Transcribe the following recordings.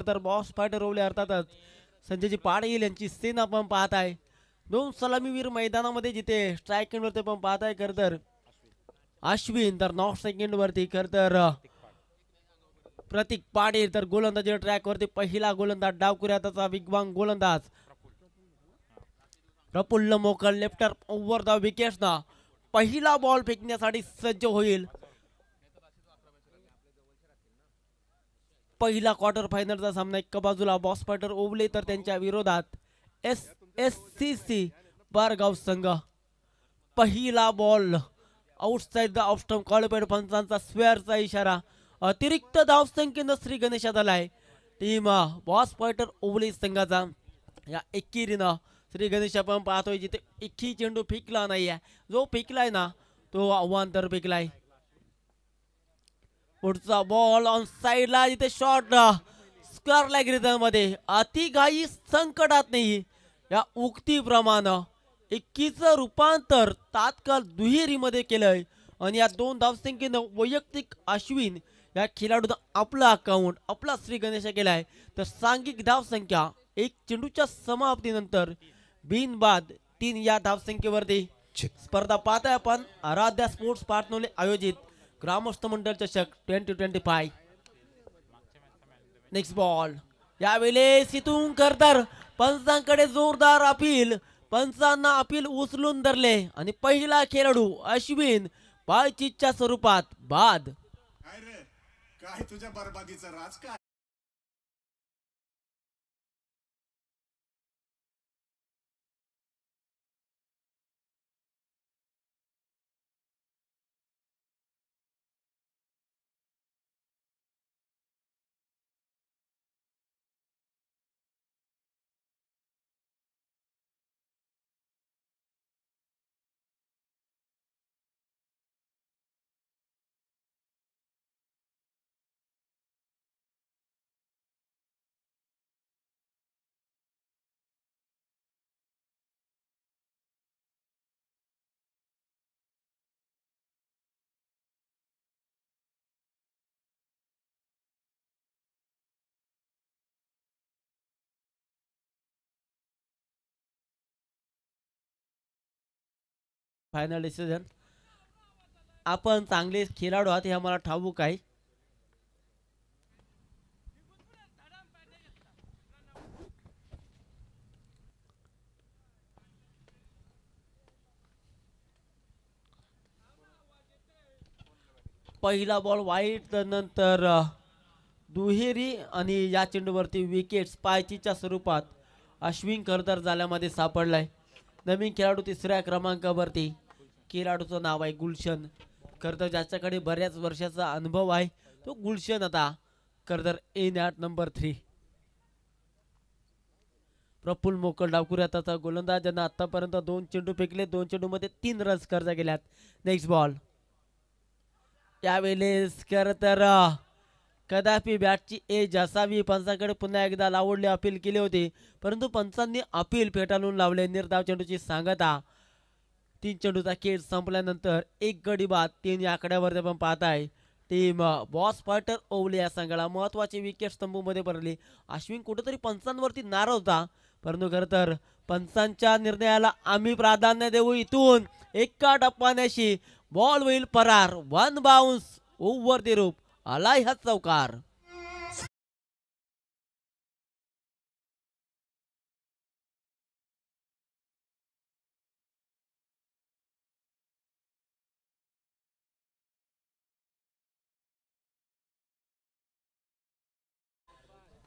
तर boss fighter ओवले अर्थातच संजयजी पाटील यांची सेना आपण पाहत आहे. 2 सलामीवीर मैदानामध्ये जिथे स्ट्राईक एंडवरती आपण पाहत आहे. खरं तर अश्विन तर नॉट सेकंड वरती खरं तर प्रतीक पाटील तर गोलंदाजी ट्रॅक वरती पहिला गोलंदाज डावकुऱ्याचा विद्वान गोलंदाज प्रफुल्ल मोकल लेफ्टर ओव्हर द विकेट्स ना पहिला बॉल फेकण्यासाठी सज्ज होईल. पहिला क्वार्टर फायनलचा सामना एका बाजूला बॉस फायटर ओवले तर त्यांच्या विरोधात SSCC बारगाव संघ. पहिला ball outside the off stump कॉलपेड पंचांचा स्क्वेअरचा इशारा. अतिरिक्त धावसंख्येनं श्री गणेशात आलाय टीम बॉस फायटर ओवले संघाचा. या एकेरीनं श्री गणेश आपण पाहतोय जिथे एकही चेंडू फेकला नाहीये. जो फेकलाय ना तो अवांतर फेकलाय. पुढचा बॉल ऑन साइडला जिथे शॉट स्क्वेअर लेग रिदम मध्ये अतिघाई संकटात नाही. या उक्तीप्रमाणे 21चं रूपांतर तात्काळ दुहेरीमध्ये केलंय आणि या 2 धावसंख्येनं वैयक्तिक अश्विन या खेळाडूनं आपला अकाउंट आपला श्री गणेश केलाय. तर सांघिक धावसंख्या 1 चेंडूच्या समाप्तीनंतर बिनबाद 3 या धावसंख्येवरती स्पर्धा पाहताय आपण. आराध्या स्पोर्ट्स पार्टनरने आयोजित ग्रामस्थ मंडळ चषक 2025. नेक्स्ट बॉल यावेळेस इथून करतर पंचांकडे जोरदार अपील. पंचांना अपील उचलून धरले आणि पहिला खेळाडू अश्विन पायचीच्या स्वरूपात बाद. काय तुझ्या बरबादीचं राज काय. Final decision. आपण चांगले खेळाडू आहात हे आम्हाला ठाऊक आहे. पहिला बॉल वाईट नंतर दुहेरी आणि या चेंडूवरती विकेट्स पायचीच्या स्वरूपात अश्विन करतर जाल्यामध्ये सापडलाय. नवीन खेळाडू 3ऱ्या क्रमांकावरती. खेळाडूचं नाव आहे गुलशन करतर ज्याच्याकडे बऱ्याच वर्षाचा अनुभव आहे. तो गुलशन आता करतर इन ॲट नंबर 3. प्रफुल्ल मोकल डावकुऱ्याचा गोलंदाज ज्यांना आतापर्यंत 2 चेंडू फेकले. 2 चेंडूमध्ये 3 रन्स कर्ज केल्यात. नेक्स्ट बॉल यावेळेस करतर कदापि बॅटची एज असावी. पंचांकडे पुन्हा एकदा लावडले अपील केले होते परंतु पंचांनी अपील फेटाळून लावले. निर्धाव चेंडूची सांगता. 3 चेंडूचा खेळ संपल्यानंतर 1 गडी बाद 3 या आकड्यावर आपण पाहताय. टीम बॉस फायटर ओवले या संघाला महत्वाची विकेट स्तंभमध्ये भरली. अश्विन कुठेतरी पंचांवरती नाराज होता परंतु खरं तर पंचांच्या निर्णयाला आम्ही प्राधान्य देऊ. इथून एका टप्प्याशी बॉल होईल परार. 1 बाउन्स ओव्हर द रूप आलाय हा चौकार.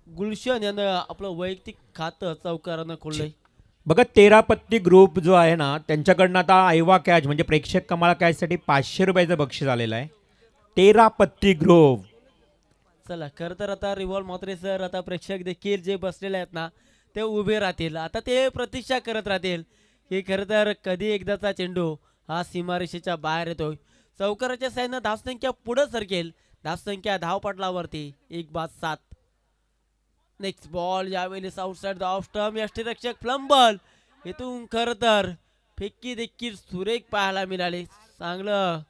गुलशन यानं आपलं वैयक्तिक खातं चौकारानं खोललंय. बघा 13 पत्ती ग्रुप जो आहे ना त्यांच्याकडनं आता आयवा कॅच म्हणजे प्रेक्षक कमाल कॅचसाठी 500 रुपयाचं बक्षीस आलेलं आहे. 13 पत्ती ग्रुप. चला खरं तर आता रिव्हॉल्व म्हात्रे सर आता प्रेक्षक देखील जे बसलेले आहेत ना ते उभे राहतील. आता ते प्रतीक्षा करत राहतील की खरं तर कधी एकदाचा चेंडू हा सीमारेषेच्या बाहेर येतोय. चौकाराच्या साह्यानं धावसंख्या पुढे सरकेल. धावसंख्या धावपटलावरती 1 बाद 7. नेक्स्ट बॉल यावेळेस आउटसाइड द ऑफ स्टंप. यष्टीरक्षक फ्लंबल. इथून खरं तर फेकी देखील सुरेख पाहायला मिळाली. चांगलं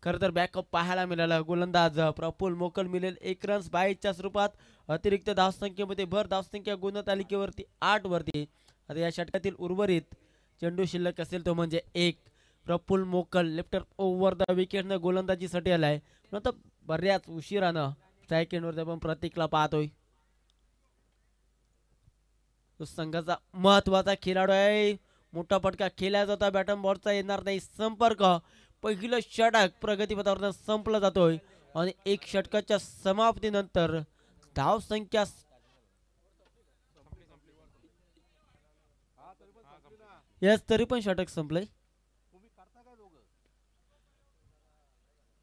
खरं तर बॅकअप पाहायला मिळाला. गोलंदाज प्रफुल्ल मोकल मिळेल 1 रन्स 22च्या स्वरूपात. अतिरिक्त धावसंख्येमध्ये भर. धावसंख्या गुणतालिकेवरती 8 वरती. आता या षटकातील उर्वरित चेंडू शिल्लक असेल तो म्हणजे 1. प्रफुल्ल मोकल लेफ्टर ओव्हर द विकेटनं गोलंदाजीसाठी आलाय. नंतर बऱ्याच उशिरानं सेकंडवरती आपण प्रतीकला पाहतोय. तो संघाचा महत्वाचा खेळाडू आहे. मोठा फटका खेळला जाता. बॅटन बॉलचा येणार नाही संपर्क. पहिलं षटक प्रगतीपथावर संपलं जातोय आणि 1 षटकाच्या समाप्तीनंतर धावसंख्या यस तरी पण षटक संपलंय.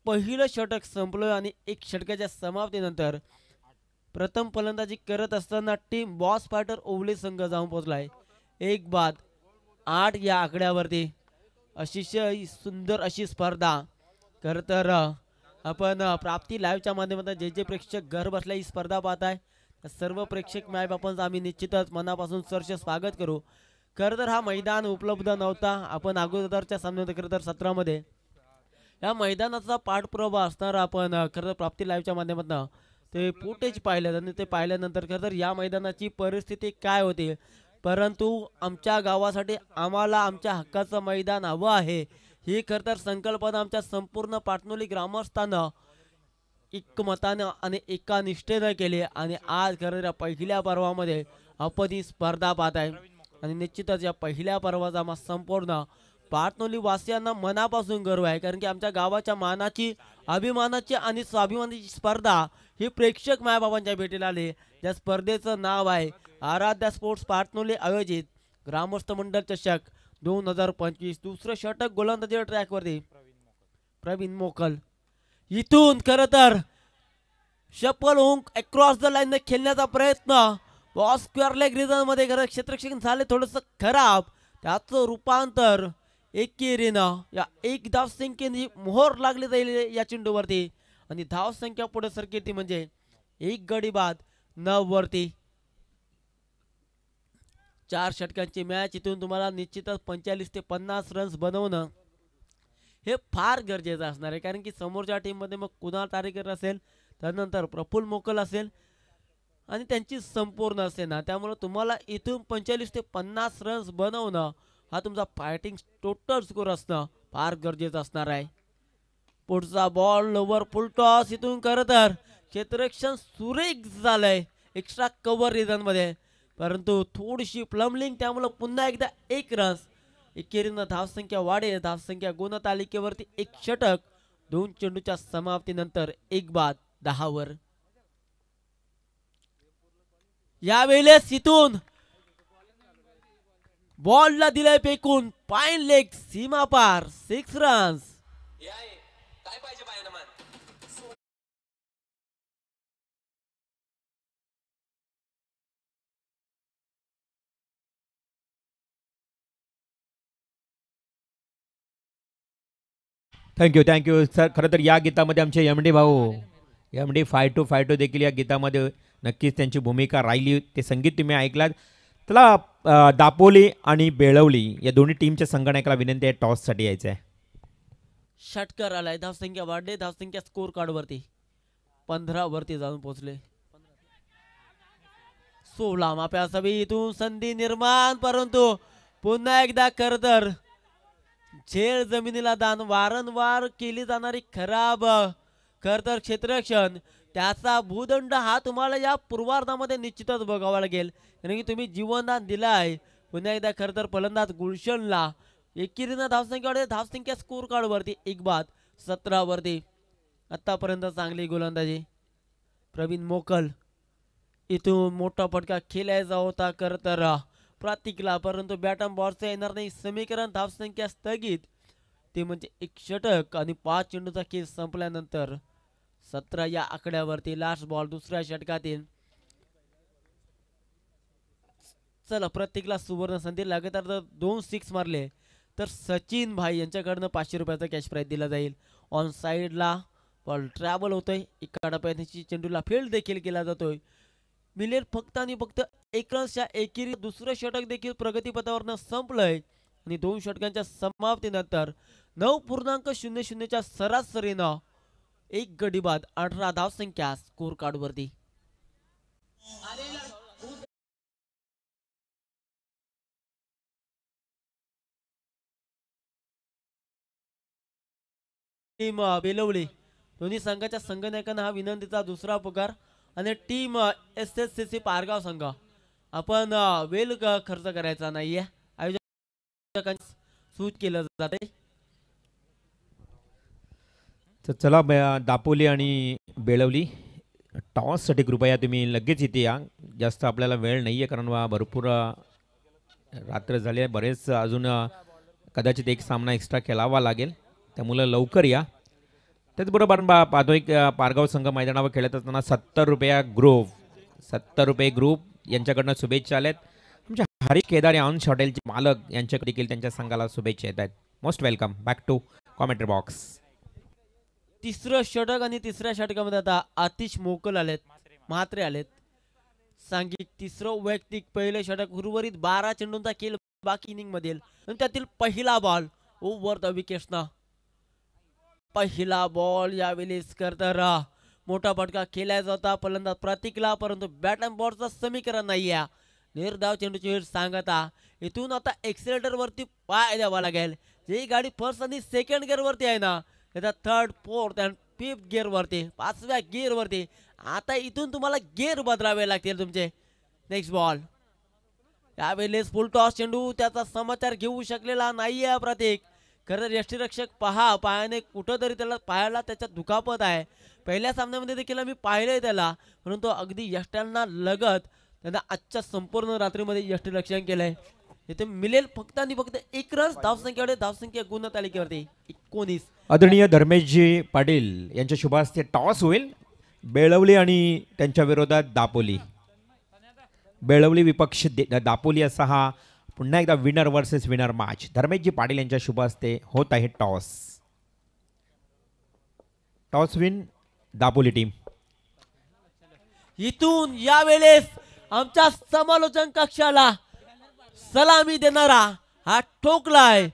पहिलं षटक संपलं आणि 1 षटकाच्या समाप्तीनंतर प्रथम फलंदाजी करत असताना टीम बॉस फायटर ओवली संघ जाऊन पोहोचलाय. 1 बाद 8 या आकड्यावरती. अतिशय सुंदर अशी स्पर्धा. खरं तर आपण प्राप्ती लाईव्हच्या माध्यमातून जे जे प्रेक्षक घर बसल्या ही स्पर्धा पाहताय सर्व प्रेक्षक मायबापांचं आम्ही निश्चितच मनापासून सहर्ष स्वागत करू. खरं तर हा मैदान उपलब्ध नव्हता. आपण अगोदरच्या सामन्यात खरं तर 17 मध्ये या मैदानाचा पाठपुरावा असणार आपण खरं तर प्राप्ती लाईव्हच्या माध्यमातून ते फुटेज पाहिलं आणि ते पाहिल्यानंतर खरं तर या मैदानाची परिस्थिती काय होती. परंतु आमच्या गावासाठी आम्हाला आमच्या हक्काचं मैदान हवं आहे ही खरं तर संकल्पना आमच्या संपूर्ण पाटणोली ग्रामस्थांना एकमतानं आणि एका निष्ठेनं केली. आणि आज खरं तर या पहिल्या पर्वामध्ये आपण ही स्पर्धा पाहत आहे आणि निश्चितच या पहिल्या पर्वाचा संपूर्ण पाटणोली वासियांना मनापासून गर्व आहे. कारण की आमच्या गावाच्या मानाची अभिमानाची आणि स्वाभिमानाची स्पर्धा ही प्रेक्षक मायबाबांच्या भेटीला आली. त्या स्पर्धेचं नाव आहे आराध्या स्पोर्ट्स पाटणोली आयोजित ग्रामस्थ मंडळ चषक 2025. दुसरं षटक गोलंदाजी ट्रॅकवरती प्रवीण मोकल. इथून खरं तर शपल होऊन अक्रॉस द लाईन खेळण्याचा प्रयत्न बॉस स्क्वेअर लेग रिझन मध्ये खरं क्षेत्ररक्षण झाले थोडंसं खराब. त्याचं रूपांतर एकेरीनं या 1 धावसंख्येने मोहर लागली जाईल या चेंडूवरती आणि धावसंख्या पुढे सरकेती म्हणजे 1 गडी बाद 9 वरती. 4 षटकांची मॅच. इथून तुम्हाला निश्चितच 45 ते 50 रन्स बनवणं हे फार गरजेचं असणार आहे. कारण की समोरच्या टीममध्ये मग कुणाल तारेकर असेल, त्यानंतर प्रफुल्ल मोकल असेल आणि त्यांची संपूर्ण सेना. त्यामुळे तुम्हाला इथून 45 ते 50 रन्स बनवणं हा तुमचा फायटिंग टोटल स्कोर असणं फार गरजेचं असणार आहे. पुढचा बॉल लोवर फुल टॉस. इथून खरं तर क्षेत्ररक्षण सुरेख झालंय एक्स्ट्रा कव्हर रिझन मध्ये, परंतु थोडीशी प्लमलिंग त्यामुळे पुन्हा एकदा 1 रन्स. एकेरीनं धावसंख्या वाढेल. धावसंख्या गुणतालिकेवरती 1 षटक. 2 चेंडूच्या समाप्तीनंतर 1 बाद 10 वर. यावेळेस इथून बॉलला दिलाय फेकून पाईन लेग सीमा पार 6 रन्स. काय पाहिजे पाहिजे ना थँक्यू सर. खरं तर या गीतामध्ये आमचे एम डी भाऊ MD 5252 देखील या गीतामध्ये नक्कीच त्यांची भूमिका राहिली. ते संगीत तुम्ही ऐकलात. त्याला दापोली आणि बेळवली या दोन्ही टीमच्या संगणकाला विनंती आहे टॉससाठी यायचं आहे. षटकार आलाय. धावसंख्या वाढली. धावसंख्या स्कोर कार्ड वरती 15 वरती जाऊन पोहोचले. 16 माप्या असावी. इथून संधी निर्माण, परंतु पुन्हा एकदा खरं तर झेल जमिनीला दान. वारंवार केली जाणारी खराब खरं तर क्षेत्ररक्षण त्याचा भूदंड हा तुम्हाला या पूर्वार्धामध्ये निश्चितच बघावा लागेल. कारण की तुम्ही जीवनदान दिलाय. पुन्हा एकदा खरं तर फलंदाज गुलशनला एकेरीनं धावसंख्या धावसंख्या स्कोर कार्ड वरती 1 बाद 17 वरती. आतापर्यंत चांगली गोलंदाजी प्रवीण मोकल. इथून मोठा फटका खेळायचा होता खरं तर प्रतीकला, परंतु बॅटन बॉलचा येणार नाही. समीकरण धावसंख्या स्थगित ते म्हणजे 1 षटक आणि 5 चेंडूचा खेळ संपल्यानंतर 17 या आकड्यावरती लास्ट बॉल दुसऱ्या षटकातील. चला प्रत्येकला सुवर्ण संधी. लगातार जर 2 6 मारले तर सचिन भाई यांच्याकडनं 500 रुपयाचा कॅश प्राइज दिला जाईल. ऑन साइडला बॉल ट्रॅव्हल होतोय. एका टप्प्याची चेंडूला फील्ड देखील केला जातोय. मिलेल फक्त आणि फक्त 1 रन्सच्या एकेरी. दुसरं षटक देखील प्रगतीपथावरनं संपलंय आणि 2 षटकांच्या समाप्तीनंतर 9.00च्या सरासरीनं एक गडी बाद 18 धावसंख्या स्कोर कार्ड वरती. टीम बेलवली दोन्ही संघाच्या संघनायकांना हा विनंतीचा दुसरा पुकार. आणि टीम SSCC पारगाव संघ आपण वेळ खर्च करायचा नाहीये, आयोजकांनी सूच केलं जाते. तर चला दापोली आणि बेळवली टॉससाठी कृपया तुम्ही लगेच इथे या. जास्त आपल्याला वेळ नाही आहे, कारण भरपूर रात्र झाली आहे. बरेच अजून कदाचित एक सामना एक्स्ट्रा खेळावा लागेल, त्यामुळे लवकर या. त्याचबरोबर पाहतोय पारगाव संघ मैदानावर खेळत असताना 70 रुपये ग्रुप यांच्याकडनं शुभेच्छा आल्यात. तुमच्या हरीश केदार ऑन्स हॉटेलचे मालक यांच्याकडे देखील त्यांच्या संघाला शुभेच्छा येत आहेत. Most welcome back to commentary box. तिसरं षटक आणि तिसऱ्या षटकामध्ये आता आतिश मोकल आलेत, म्हात्रे आलेत. सांघिक तिसरं वैयक्तिक पहिले षटक. उर्वरित 12 चेंडूंचा खेळ बाकी इनिंग मधील, त्यातील पहिला बॉल ओव्हर द विकेट्सना. पहिला बॉल यावेळेस तर मोठा फटका केला होता फलंदाज प्रतीकला, परंतु बॅट अँड बॉलचं समीकरण नाही आहे. निर्धाव चेंडूची सांगता. इथून आता एक्सेलेटर वरती पाय द्यावा लागेल. जी गाडी फर्स्ट आणि सेकंड गिअर वरती आहे ना, त्याचा third fourth and fifth gear वरती, 5व्या गिअर वरती. आता इथून तुम्हाला गिअर बदलावे लागतील तुमचे. नेक्स्ट बॉल यावेळेस फुल टॉस चेंडू, त्याचा समाचार घेऊ शकलेला नाहीये प्रतीक. खरं यष्टीरक्षक पहा, पायाने कुठंतरी त्याला पायाला त्याच्यात दुखापत आहे. पहिल्या सामन्यामध्ये देखील मी पाहिलंय त्याला, परंतु अगदी यष्ट्यांना लगत त्यांना आजच्या संपूर्ण रात्रीमध्ये यष्टीरक्षण केलंय. इथे मिळेल फक्त आणि फक्त 1 रन. धावसंख्या गुण तालिकेवरती 19. आदरणीय धर्मेशजी पाटील यांच्या शुभ हस्ते टॉस होईल. बेळवली आणि त्यांच्या विरोधात दापोली. बेळवली विपक्ष दापोली असा हा पुन्हा एकदा winner versus winner match Dharmeshji Patil यांच्या शुभ हस्ते होत आहे. Toss win Dapoli team. इथून यावेळेस आमच्या समालोचन कक्षाला सलामी देणारा हा ठोकलाय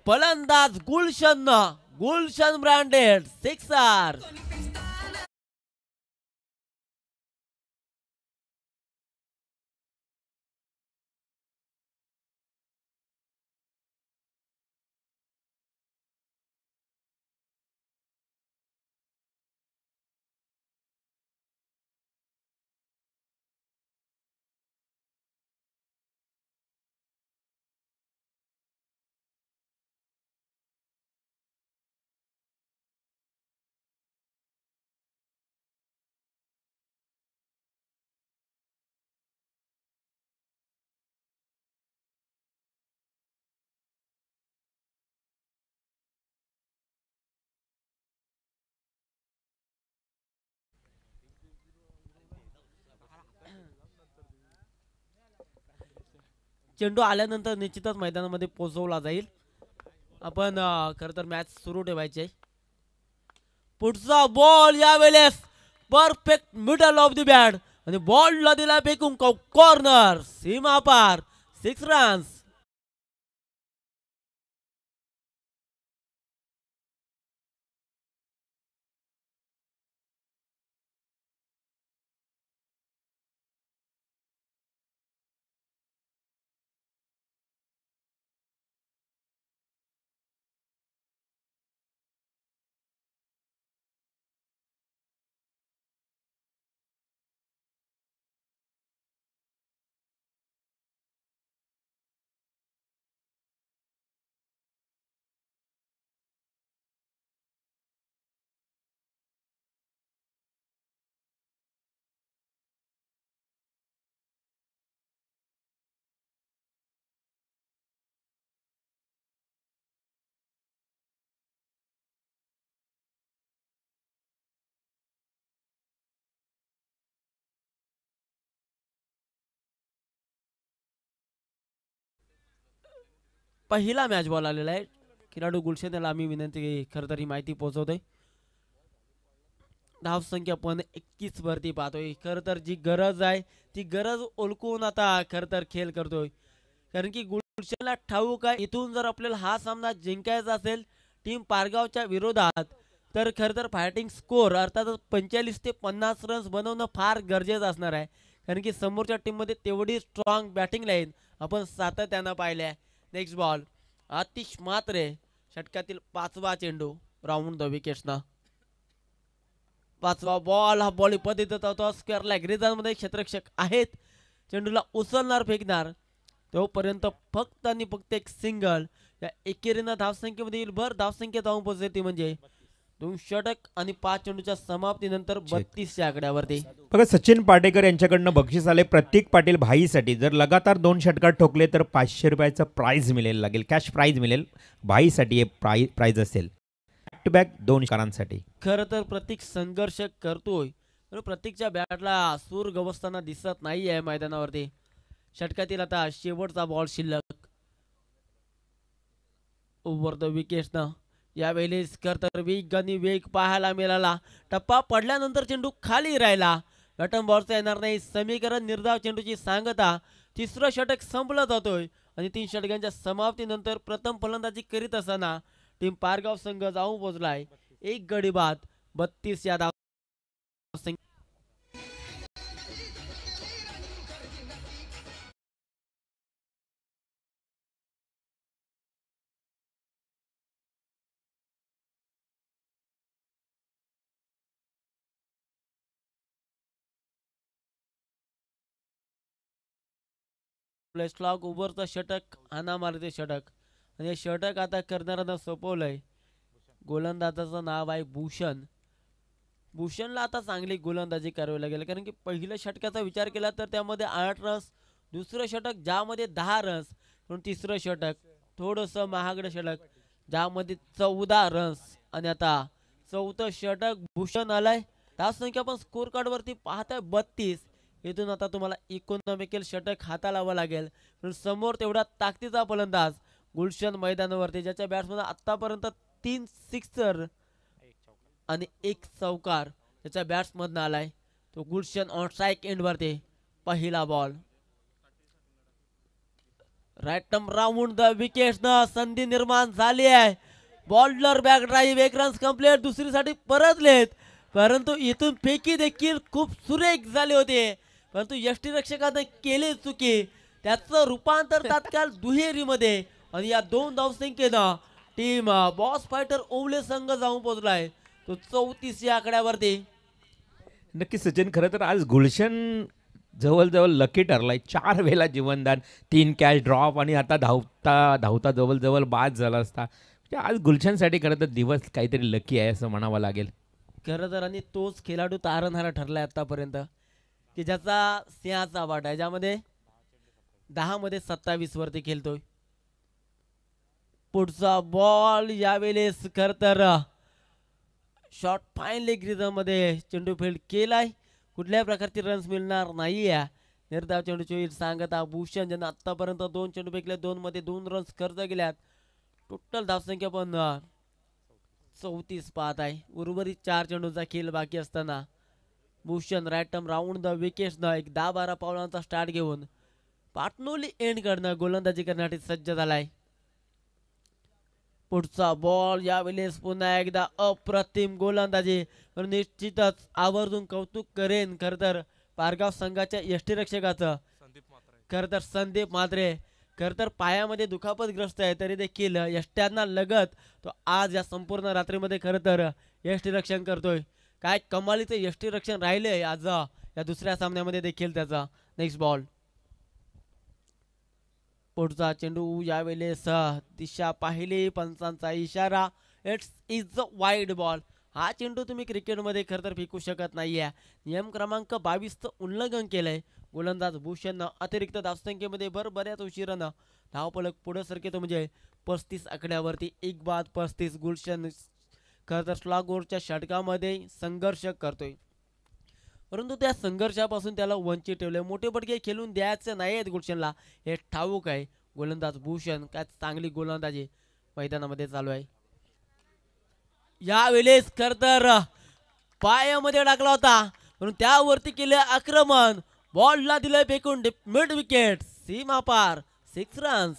फलंदाज गुलशन ब्रँडेड सिक्सर. चेंडू आल्यानंतर निश्चितच मैदानामध्ये पोहोचवला जाईल. आपण खरं तर मॅच सुरू ठेवायची. पुढचा बॉल यावेळेस perfect middle of the bat आणि बॉलला दिला फेकून कॉर्नर, सीमा पार, 6 रन्स. पहिला मॅच बॉल आलेला आहे. खेळाडू गुलशन याला आम्ही विनंती खरं तर ही माहिती पोहोचवतोय. धावसंख्या पण 21 वरती पाहतोय. खरं तर जी गरज आहे ती गरज ओळखून आता खरं तर खेळ करतोय. कारण की गुलशनला ठाऊक आहे इथून जर आपल्याला हा सामना जिंकायचा असेल टीम पारगावच्या विरोधात, तर खरं तर फायटिंग स्कोर अर्थात 45 ते 50 रन्स बनवणं फार गरजेचं असणार आहे. कारण की समोरच्या टीममध्ये तेवढी स्ट्रॉंग बॅटिंग लाईन आपण सातत्यानं पाहिल्या. नेक्स्ट बॉल आतिश मात्रे, षटकातील 5वा चेंडू राऊंड द विकेट्सना. 5वा बॉल, हा बॉल पद्धतीत होता स्क्वेअर लेग रिझनमध्ये क्षेत्ररक्षक आहेत, चेंडूला उचलणार फेकणार तोपर्यंत फक्त आणि फक्त एक सिंगल. या एकेरीनं धावसंख्येमध्ये येईल भर धावसंख्या जाऊन पोहोचते ती म्हणजे 2 षटक आणि 5 चेंडूच्या समाप्तीनंतर 32च्या आकड्यावरती. बघा सचिन पाटेकर यांच्याकडनं बक्षीस आले प्रत्येक पाटील भाईसाठी. जर लगातार 2 षटकार ठोकले तर 500 रुपयाचं प्राइज मिळेल, लागेल कॅश प्राइज मिळेल भाईसाठी. हे प्राइज असेल बॅक टू बॅक 2 षटकारांसाठी. खरं तर प्रतीक संघर्ष करतोय, पण प्रतीकच्या बॅटला सूर गवसताना दिसत नाही आहे मैदानावरती. षटकातील आता शेवटचा बॉल शिल्लक. ओव्हर द विकेट्सनं यावेळेस खरं तर वेग आणि वेग पाहायला मिळाला. टप्पा पडल्यानंतर चेंडू खाली राहिला, बॅटन बॉलचा येणार नाही. समीकरण निर्धाव चेंडूची सांगता. तिसरं षटक संपलं जातोय आणि 3 षटकांच्या समाप्तीनंतर प्रथम फलंदाजी करीत असताना टीम पारगाव संघ जाऊन पोहोचलाय 1 गडी बाद 32 या धाव. स्लॉग ओव्हरचं षटक आणा मारते षटक आणि हे षटक आता करणाऱ्यांना सोपवलंय. गोलंदाजाचं नाव आहे भूषण. भूषणला आता चांगली गोलंदाजी करावी लागेल, कारण की पहिल्या षटकाचा विचार केला तर त्यामध्ये 8 रन्स, दुसरं षटक ज्यामध्ये 10 रन्स, पण तिसरं षटक थोडंसं महागडं षटक ज्यामध्ये 14 रन्स आणि आता चौथं षटक भूषण आलाय. धावसंख्या पण स्कोर कार्डवरती पाहताय 32. इथून आता तुम्हाला इकॉनॉमिकल षटक हाताळावं लागेल, पण समोर तेवढा ताकदीचा फलंदाज गुलशन मैदानावरती, ज्याच्या बॅट्समध्ये आतापर्यंत 3 सिक्सर आणि 1 चौकार त्याच्या बॅट्समधनं आलाय. तो गुलशन ऑन स्ट्राईक एंडवरती. पहिला बॉल राईट राऊंड द विकेट्सनं संधी निर्माण झाली आहे. Bowler back drive 1 runs complete, दुसरीसाठी परतलेत, परंतु इथून फेकी देखील खूप सुरेख झाले होते, परंतु यष्टीरक्षकाने केले चुकी, त्याचं रूपांतर तात्काळ दुहेरीमध्ये आणि या 2 धावसंख्येनं टीम बॉस फायटर ओवले संघ जाऊन पोहोचलाय तो 34 या आकड्यावरती. नक्की सचिन, खरं तर आज गुलशन जवळजवळ लकी ठरलाय. 4 वेळेला जीवनदान, 3 कॅच ड्रॉप आणि आता धावता जवळजवळ बाद झाला असता. म्हणजे आज गुलशनसाठी खरं तर दिवस काहीतरी लकी आहे असं म्हणावं लागेल. खरं तर आणि तोच खेळाडू तारणहारा ठरलाय आतापर्यंत की ज्याचा सिंहाचा वाटा आहे, ज्यामध्ये 10 मध्ये 27 वरती खेळतोय. पुढचा बॉल यावेळेस खरं तर शॉर्ट फाईन लेग मध्ये चेंडू फील्ड केलाय. कुठल्याही प्रकारचे रन्स मिळणार नाही आहे. निर्धाव चेंडूची होईल सांगता भूषण, ज्यांना आतापर्यंत 2 चेंडू फेकले, 2 मध्ये 2 रन्स खर्च केल्यात. टोटल धावसंख्या पण 34 पाहत आहे. उर्वरित 4 चेंडूचा खेळ बाकी असताना भूषण राईट राऊंड द विकेट्सनं एक 10-12 पावलांचा स्टार्ट घेऊन पाटनोली एंड कडनं गोलंदाजी करण्यासाठी सज्ज झालाय. पुढचा बॉल यावेळेस पुन्हा एकदा अप्रतिम गोलंदाजी, पण निश्चितच आवर्जून कौतुक करेन खरं तर पारगाव संघाच्या यष्टीरक्षकाचं. खरं तर संदीप मात्रे खरं तर पायामध्ये दुखापतग्रस्त आहे, तरी देखील यष्ट्यांना लगत तो आज या संपूर्ण रात्रीमध्ये खरं तर यष्टीरक्षण करतोय. काय कमालीचं यष्टीरक्षण राहिले आज या दुसऱ्या सामन्यामध्ये देखील त्याचा. नेक्स्ट बॉल, पुढचा चेंडू यावेळेस दिशा पाहिली, पंचांचा इशारा, it's is a wide ball. हा चेंडू तुम्ही क्रिकेटमध्ये खरं तर फेकू शकत नाहीये. नियम क्रमांक 22चं उल्लंघन केलंय. गोलंदाज भूषणनं अतिरिक्त धावसंख्येमध्ये बऱ्याच उशिरानं धावफलक पुढे सरकेतो, म्हणजे 35 आकड्यावरती 1 बाद 35. गुलशन खरं तर स्लॉग ओव्हरच्या षटकामध्ये संघर्ष करतोय, परंतु त्या संघर्षापासून त्याला वंचित ठेवले. मोठे पटके खेळून द्यायचे नाही आहेत गुलशनला, हे ठाऊक आहे. गोलंदाज भूषण काय चांगली गोलंदाजी मैदानामध्ये चालू आहे. यावेळेस खरं तर पायामध्ये टाकला होता, म्हणून त्यावरती केले आक्रमण. बॉलला दिलंय फेकून मिड विकेट, सीमा पार 6 रन्स.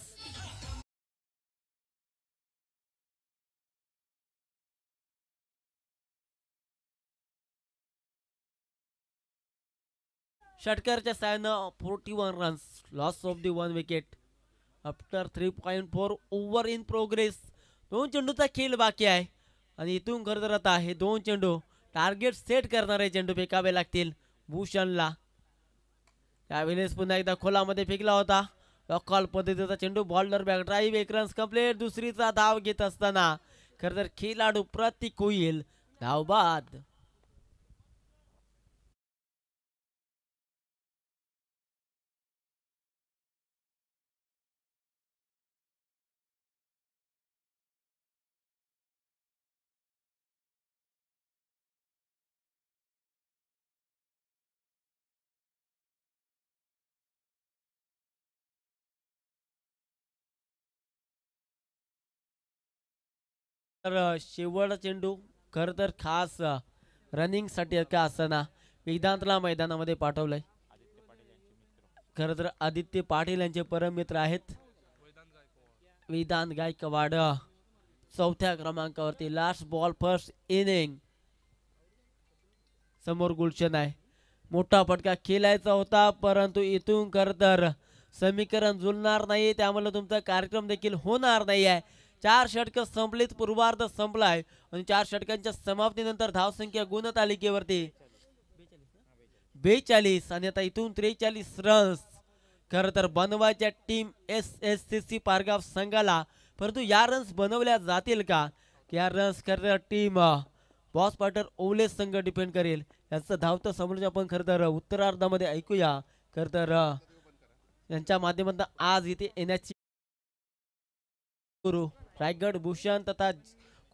षटकरच्या साहाय्यानं 41 runs, loss of the 1 wicket after 3.4 over in progress. 2 चेंडूचा खेळ बाकी आहे आणि इथून खरं तर आता हे 2 चेंडू टार्गेट सेट करणारे चेंडू फेकावे लागतील भूषणला. त्यावेळेस पुन्हा एकदा खोलामध्ये फेकला होता लॉकॉल पद्धतीचा चेंडू, bowler back drive, 1 runs complete. दुसरीचा धाव घेत असताना खरं तर खेळाडू प्रतीक होईल धाव बाद. तर शेवटचा चेंडू खरं तर खास रनिंगसाठी का असताना वेदांतला मैदानामध्ये पाठवलंय. खरं तर आदित्य पाटील यांचे परम मित्र आहेत वेदांत गायकवाड. चौथ्या क्रमांकावरती लास्ट बॉल फर्स्ट इनिंग. समोर गुलशन आहे. मोठा फटका खेळायचा होता परंतु इथून खरं तर समीकरण जुळणार नाही, त्यामुळे तुमचा कार्यक्रम देखील होणार नाही आहे. 4 षटकं संपलीत, पूर्वार्ध संपलाय आणि 4 षटकांच्या समाप्तीनंतर धावसंख्या गुणतालिकेवरती 42 आणि आता इथून 43 रन्स खरं तर बनवायच्या टीम SSCC पारगाव संघाला. परंतु या रन्स बनवल्या जातील का? या रन्स खरं तर टीम बॉस पार्टनर ओवले संघ डिपेंड करेल. याचं धावतं समोर आपण खरं तर उत्तरार्धामध्ये ऐकूया. खरं तर यांच्या माध्यमातून आज इथे येण्याची गुरु रायगड भूषण तथा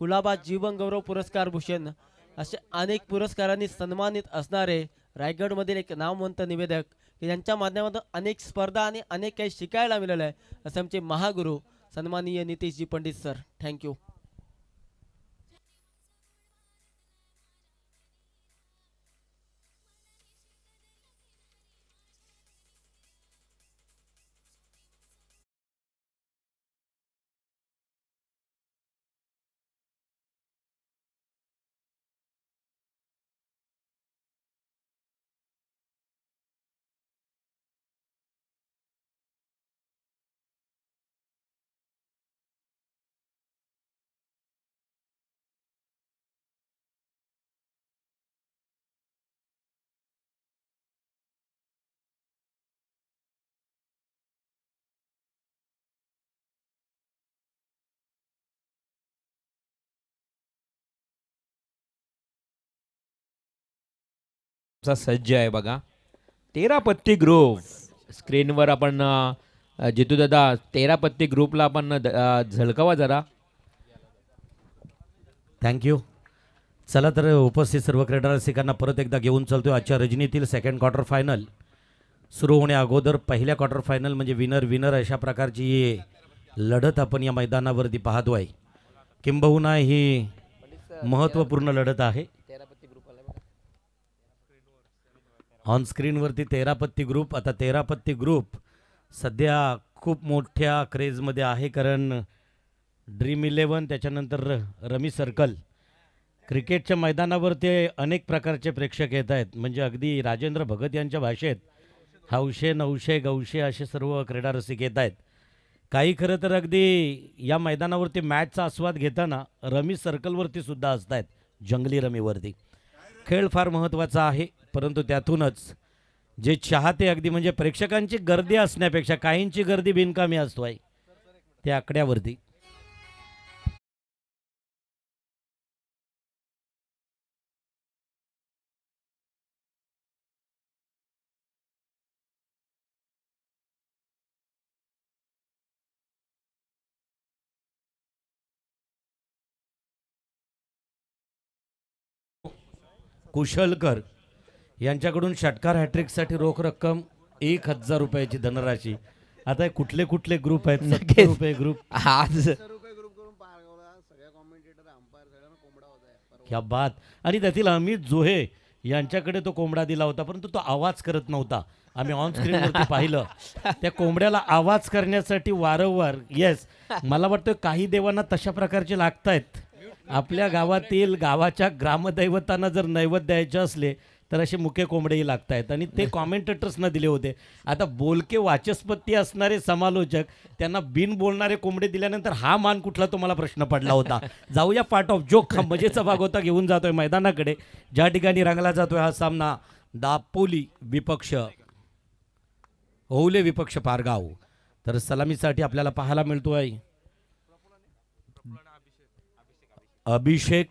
कुलाबा जीवन गौरव पुरस्कार भूषण असे अनेक पुरस्कारांनी सन्मानित असणारे रायगडमधील एक नामवंत निवेदक की ज्यांच्या माध्यमातून अनेक स्पर्धा आणि अनेक काही शिकायला मिळालं आहे असे आमचे महागुरु सन्माननीय नितेशजी पंडित सर. थँक्यू. सज्ज आहे बघा 13 पत्ती ग्रुप स्क्रीनवर आपण जितू दादा 13 पत्ती ग्रुपला आपण झळकावा जरा. थँक्यू. चला तर उपस्थित सर्व क्रीडा रसिकांना परत एकदा घेऊन चालतोय आजच्या रजनीतील सेकंड क्वार्टर फायनल सुरू होण्या अगोदर पहिल्या क्वार्टर फायनल म्हणजे विनर विनर अशा प्रकारची लढत आपण या मैदानावरती पाहतोय. किंबहुना ही महत्त्वपूर्ण लढत आहे. ऑन स्क्रीनवरती 13 पत्ती ग्रुप. आता 13 पत्ती ग्रुप सध्या खूप मोठ्या क्रेजमध्ये आहे कारण ड्रीम 11 त्याच्यानंतर रमी सर्कल क्रिकेटच्या मैदानावरती अनेक प्रकारचे प्रेक्षक येत आहेत. म्हणजे अगदी राजेंद्र भगत यांच्या भाषेत हौशे नवशे गौशे असे सर्व क्रीडा रसिक येत आहेत. काही खरं तर अगदी या मैदानावरती मॅचचा आस्वाद घेताना रमी सर्कलवरती सुद्धा असत आहेत जंगली रमीवरती. खेळ फार महत्त्वाचा आहे परंतु त्यातूनच जे चाहते अगदी म्हणजे प्रेक्षकांची गर्दी असण्यापेक्षा काहींची गर्दी बिनकामी असतो आहे त्या आकड्यावरती. कुशलकर यांच्याकडून षटकार हॅट्रिकसाठी रोख रक्कम 1000 रुपयाची धनराशी. आता कुठले कुठले ग्रुप आहेत? 70 रुपये ग्रुप आज क्या बात. आणि त्यातील अमित जोहे यांच्याकडे तो कोंबडा दिला होता परंतु तो आवाज करत नव्हता. आम्ही ऑन स्क्रीनवरती पाहिलं त्या कोंबड्याला आवाज करण्यासाठी वारंवार येस मला वाटतं काही देवांना तशा प्रकारचे लागत आहेत. आपल्या गावातील गावाच्या ग्रामदैवतांना जर नैवेद्य द्यायचे असले तर असे मुके कोंबडेही लागत आहेत आणि ते कॉमेंटेटर्सना दिले होते. आता बोलके वाचस्पती असणारे समालोचक त्यांना बिन बोलणारे कोंबडे दिल्यानंतर हा मान कुठला तुम्हाला प्रश्न पडला होता. जाऊया पार्ट ऑफ जोक, हा मजेचा भाग होता. घेऊन जातोय मैदानाकडे ज्या ठिकाणी रंगला जातोय हा सामना. दापोली विपक्ष ओवले विपक्ष पारगाव. तर सलामीसाठी आपल्याला पाहायला मिळतोय अभिषेक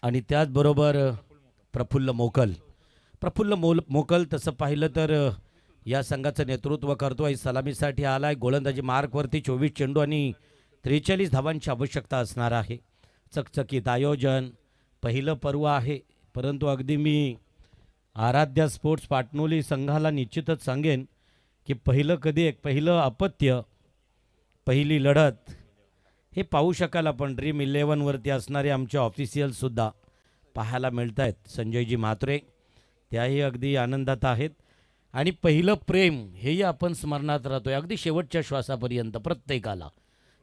आणि त्याचबरोबर प्रफुल्ल मोकल. मोकल तसं पाहिलं तर या संघाचं नेतृत्व करतोय. सलामीसाठी आलाय. गोलंदाजी मार्कवरती 24 चेंडू आणि 43 धावांची आवश्यकता असणार आहे. चकचकीत आयोजन, पहिलं पर्व आहे. परंतु अगदी मी आराध्या स्पोर्ट्स पाटणोली संघाला निश्चितच सांगेन की पहिलं अपत्य, पहिली लढत हे पाहू शकाल आपण. ड्रीम 11वरती असणारे आमचे ऑफिशियलसुद्धा पाहायला मिळत आहेत. संजयजी म्हात्रे त्याही अगदी आनंदात आहेत. आणि पहिलं प्रेम हेही आपण स्मरणात राहतोय अगदी शेवटच्या श्वासापर्यंत प्रत्येकाला.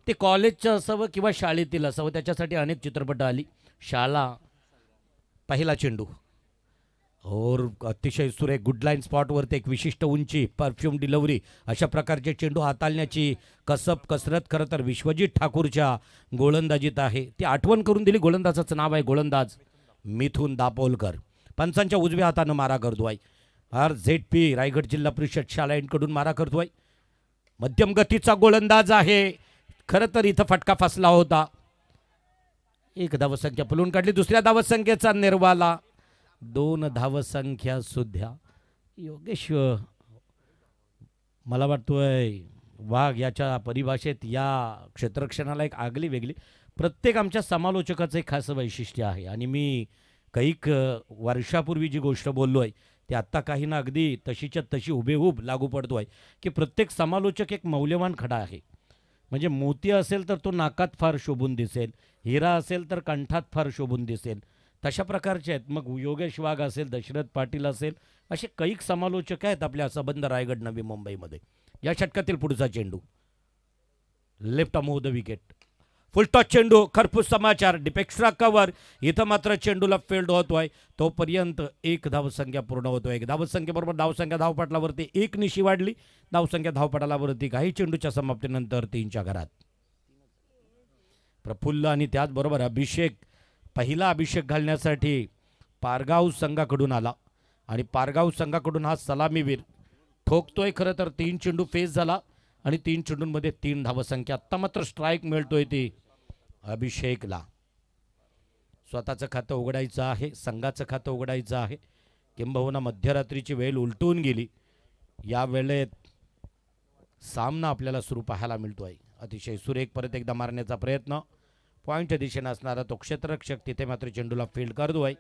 ते कॉलेजचं असावं किंवा शाळेतील असावं, त्याच्यासाठी अनेक चित्रपट आली. शाळा, पहिला चेंडू और अतिशय सुरेख गुडलाईन स्पॉटवरती एक विशिष्ट उंची, परफ्यूम डिलिव्हरी, अशा प्रकारचे चेंडू हाताळण्याची कसरत खरं तर विश्वजित ठाकूरच्या गोलंदाजीत आहे. ती आठवण करून दिली. गोलंदाजाचं नाव आहे गोलंदाज मिथुन दापोलकर. पंचांच्या उजव्या हातानं मारा करतोय. RZP रायगड जिल्हा परिषद शाळा यांकडून मारा करतोय. मध्यम गतीचा गोलंदाज आहे. खरं तर इथं फटका फसला होता. एक धावसंख्या पलून काढली. दुसऱ्या धावसंख्येचा निर्वाला. 2 धावसंख्या सुद्धा. योगेश मला वाटतोय वाघ याच्या परिभाषेत या क्षेत्ररक्षणाला एक आगली वेगळी प्रत्येक आमच्या समालोचकाचं एक खास वैशिष्ट्य आहे. आणि मी कैक वर्षापूर्वी जी गोष्ट बोललो आहे ती आत्ता काही ना अगदी तशीच्या तशी हुबेहूब लागू पडतो आहे की प्रत्येक समालोचक एक मौल्यवान खडा आहे. म्हणजे मोती असेल तर तो नाकात फार शोभून दिसेल, हिरा असेल तर कंठात फार शोभून दिसेल. तशा प्रकारचे आहेत. मग योगेश वाघ असेल, दशरथ पाटील असेल, असे कैक समालोचक आहेत आपल्या संबंध रायगड नवी मुंबईमध्ये. या षटकातील पुढचा चेंडू लेफ्ट अमोव द विकेट. फुलटॉस चेंडू, खरपूस समाचार, डिपेक्स्ट्रा कव्हर. इथं मात्र चेंडूला फील्ड होतोय. तोपर्यंत 1 धावसंख्या पूर्ण होतोय. 1 धावसंख्येबरोबर धावसंख्या धावपटलावरती 1 निशी वाढली. धावसंख्या धावपटलावरती काही चेंडूच्या समाप्तीनंतर 3च्या घरात. प्रफुल्ल आणि त्याचबरोबर अभिषेक, पहिला अभिषेक घालण्यासाठी पारगाव संघाकडून आला. आणि पारगाव संघाकडून हा सलामीवीर ठोकतोय. खरं तर 3 चेंडू फेस झाला आणि 3 चेंडूंमध्ये 3 धावसंख्या. आत्ता मात्र स्ट्राईक मिळतोय ती अभिषेकला. स्वतःचं खातं उघडायचं आहे, संघाचं खातं उघडायचं आहे. किंबहुना मध्यरात्रीची वेळ उलटून गेली. या वेळेत सामना आपल्याला सुरू पाहायला मिळतोय. अतिशय सुरेख परत एकदा मारण्याचा प्रयत्न. पॉईंटच्या दिशेने असणारा तो क्षेत्ररक्षक तिथे मात्र चेंडूला फील्ड करतोय.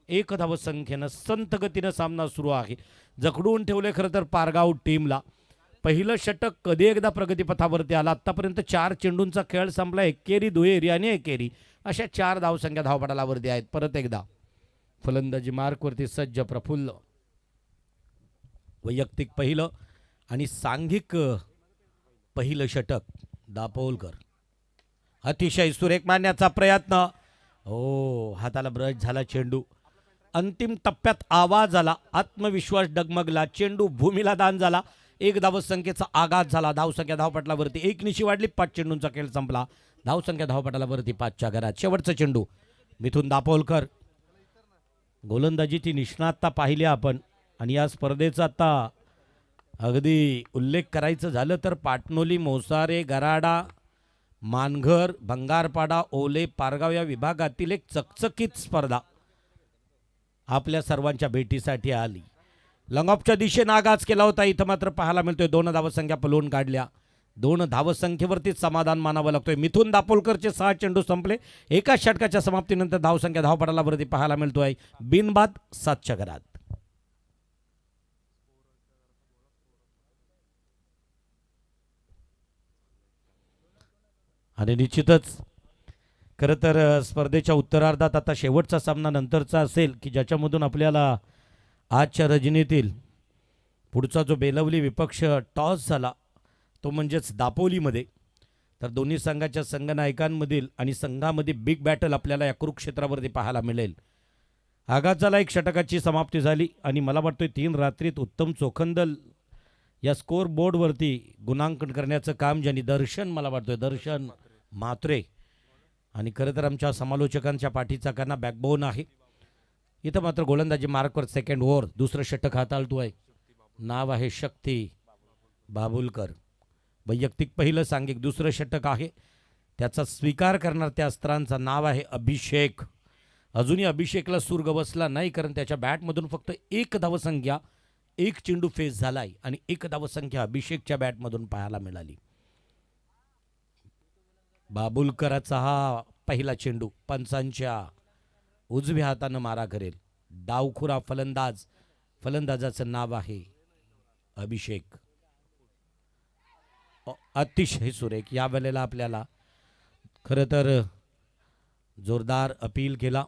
1 धावसंख्येनं संथ गतीनं सामना सुरू आहे. जखडून ठेवले खरं तर पारगाव टीमला. पहिलं षटक कधी एकदा प्रगतीपथावरती आला. आत्तापर्यंत 4 चेंडूंचा खेळ संपला. एकेरी, दुहेरी आणि एकेरी अशा 4 धावसंख्या धावपटालावरती आहेत. परत एकदा फलंदाजी मार्कवरती सज्ज प्रफुल्ल. वैयक्तिक पहिलं आणि सांघिक पहिलं षटक दापोलकर. अतिशय सुरेख मारण्याचा प्रयत्न. हाताला ब्रश झाला चेंडू. अंतिम टप्प्यात आवाज आला, आत्मविश्वास डगमगला, चेंडू भूमीला दान झाला. 1 धावसंख्येचा आघात झाला. धावसंख्या धावपटलावरती 1 निशी वाढली. 5 चेंडूंचा खेळ संपला. धावसंख्या धावपटलावरती 5च्या घरात. शेवटचा चेंडू मिथुन दापोलकर. गोलंदाजीची निष्णातता पाहिली आपण. आणि या स्पर्धेचा आता अगदी उल्लेख करायचं झालं तर पाटणोली, मोसारे, गराडा, मानघर, भंगारपाडा, ओले, पारगाव या विभागातील एक चकचकीत स्पर्धा आपल्या सर्वांच्या भेटीसाठी आली. लंगऑफच्या दिशेने आगाज केला होता. इथं मात्र पाहायला मिळतोय 2 धावसंख्या पलवून काढल्या. 2 धावसंख्येवरतीच समाधान मानावं लागतोय. मिथुन दापोलकरचे 6 चेंडू संपले. एका षटकाच्या समाप्तीनंतर धावसंख्या धावपटालावरती पाहायला मिळतोय बिनबाद 7च्या घरात. आणि निश्चितच खरं तर स्पर्धेच्या उत्तरार्धात आता शेवटचा सामना नंतरचा असेल की ज्याच्यामधून आपल्याला आजच्या रजनीतील पुढचा जो बेलवली विपक्ष टॉस झाला तो म्हणजेच दापोलीमध्ये, तर दोन्ही संघाच्या संघनायकांमधील आणि संघामध्ये बिग बॅटल आपल्याला या कुरुक्षेत्रावरती पाहायला मिळेल. आगाचाला एक षटकाची समाप्ती झाली आणि मला वाटतोय 3 रात्रीत उत्तम चोखंदल या स्कोअर बोर्डवरती गुणांकन करण्याचं काम ज्यांनी मला वाटतोय दर्शन म्हात्रे आणि खरं तर आमच्या समालोचकांच्या पाठीचा काना बॅकबोन आहे. इथं मात्र गोलंदाजी मार्कवर सेकंड ओव्हर दुसरं षटक हाताळतोय. नाव आहे शक्ती बाबुलकर. वैयक्तिक पहिलं सांघिक दुसरं षटक आहे. त्याचा स्वीकार करणार त्या अस्त्रांचं नाव आहे अभिषेक. अजूनही अभिषेकला सूर बसला नाही कारण त्याच्या बॅटमधून फक्त 1 धावसंख्या 1 चेंडू फेस झालाय आणि 1 धावसंख्या अभिषेकच्या बॅटमधून पाहायला मिळाली. बाबुलकराचा हा पहिला चेंडू पंचांच्या उजव्या हातानं मारा करेल. डावखुरा फलंदाजाचं नाव आहे अभिषेक. अतिशय सुरेख. या वेळेला आपल्याला खरं तर जोरदार अपील केला.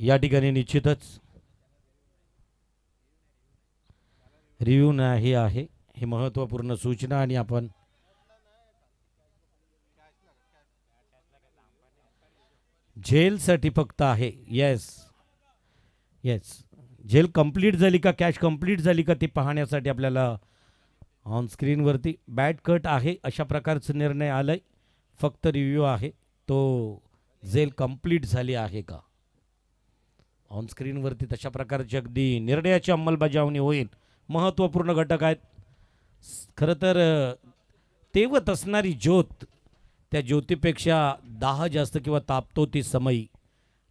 या ठिकाणी निश्चितच रिव्ह्यू नाही आहे ही महत्त्वपूर्ण सूचना आणि आपण झेलसाठी फक्त आहे. येस झेल कंप्लीट झाली का कॅच कंप्लीट झाली का ते पाहण्यासाठी आपल्याला ऑन स्क्रीनवरती बॅट कट आहे अशा प्रकारचा निर्णय आलाय. फक्त रिव्ह्यू आहे तो झेल कंप्लीट झाली आहे का. ऑन स्क्रीनवरती तशा प्रकारची अगदी निर्णयाची अंमलबजावणी होईल. महत्त्वपूर्ण घटक आहेत. खरं तर तेवत असणारी ज्योत त्या ज्योतीपेक्षा 10 जास्त किंवा तापतो ती समयी.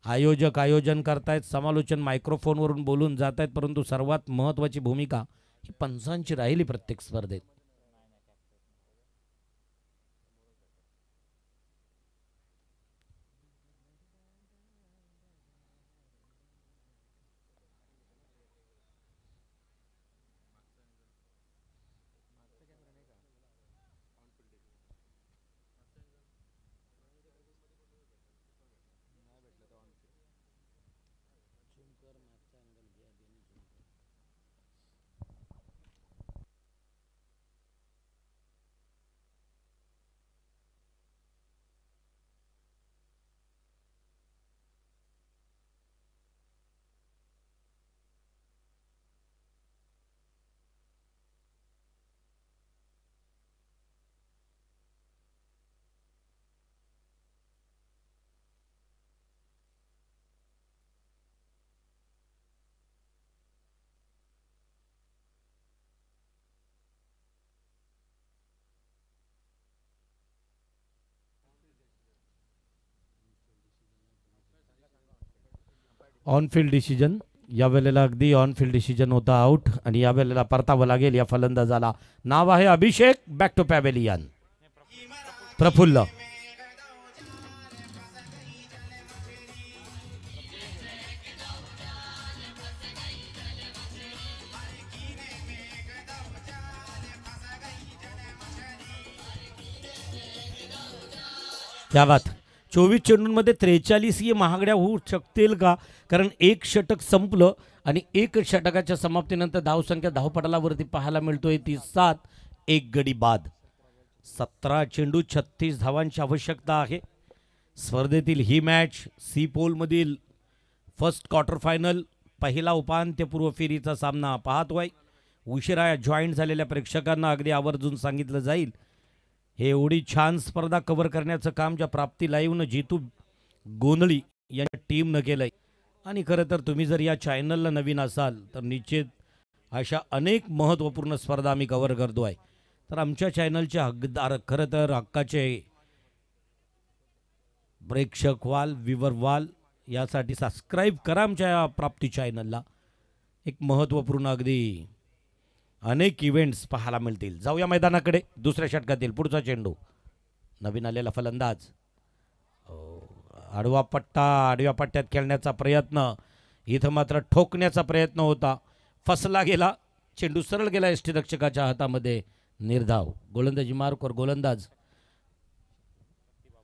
आयोजक आयोजन करतायत समालोचन मायक्रोफोनवरून बोलून जात आहेत परंतु सर्वात महत्त्वाची भूमिका ही पंचांची राहिली प्रत्येक स्पर्धेत. ऑन फील्ड डिसिजन या वेळेला अगदी ऑन फील्ड डिसिजन होता आउट आणि या वेळेला परतावं लागेल या फलंदाजाला. नाव आहे Abhishek. Back to pavilion. Prafull क्या बात. 24 चेंडूंमध्ये 43 ही महागड्या होऊ शकतील का. कारण 1 षटक संपलं आणि 1 षटकाच्या समाप्तीनंतर धावसंख्या धावपटलावरती पाहायला मिळतोय ती 7. 1 गडी बाद. 17 चेंडू 36 धावांची आवश्यकता आहे. स्पर्धेतील ही मॅच सी पोलमधील फर्स्ट क्वार्टर फायनल पहिला उपांत्यपूर्व फेरीचा सामना पाहतोय. उशिरा जॉईंट झालेल्या प्रेक्षकांना अगदी आवर्जून सांगितलं जाईल हे एवढी छान स्पर्धा कव्हर करण्याचं काम ज्या प्राप्ती लाईव्हनं जितू गोंधळी या टीमनं केलंय. आणि खरं तर तुम्ही जर या चॅनलला नवीन असाल तर निश्चित अशा अनेक महत्त्वपूर्ण स्पर्धा आम्ही कव्हर करतो आहे. तर आमच्या चॅनलचे हकदार खरं तर हक्काचे प्रेक्षक व्हाल व्ह्यूवर व्हाल यासाठी सबस्क्राईब करा आमच्या या प्राप्ती चॅनलला. एक महत्त्वपूर्ण अगदी अनेक इव्हेंट्स पाहायला मिळतील. जाऊया मैदानाकडे. दुसऱ्या षटकातील पुढचा चेंडू. नवीन आलेला फलंदाज. आडवा पट्टा आडव्या पट्ट्यात खेळण्याचा प्रयत्न. इथं मात्र ठोकण्याचा प्रयत्न होता. फसला गेला. चेंडू सरळ गेला यष्टीरक्षकाच्या हातामध्ये. निर्धाव. गोलंदाजी मार्कवर गोलंदाज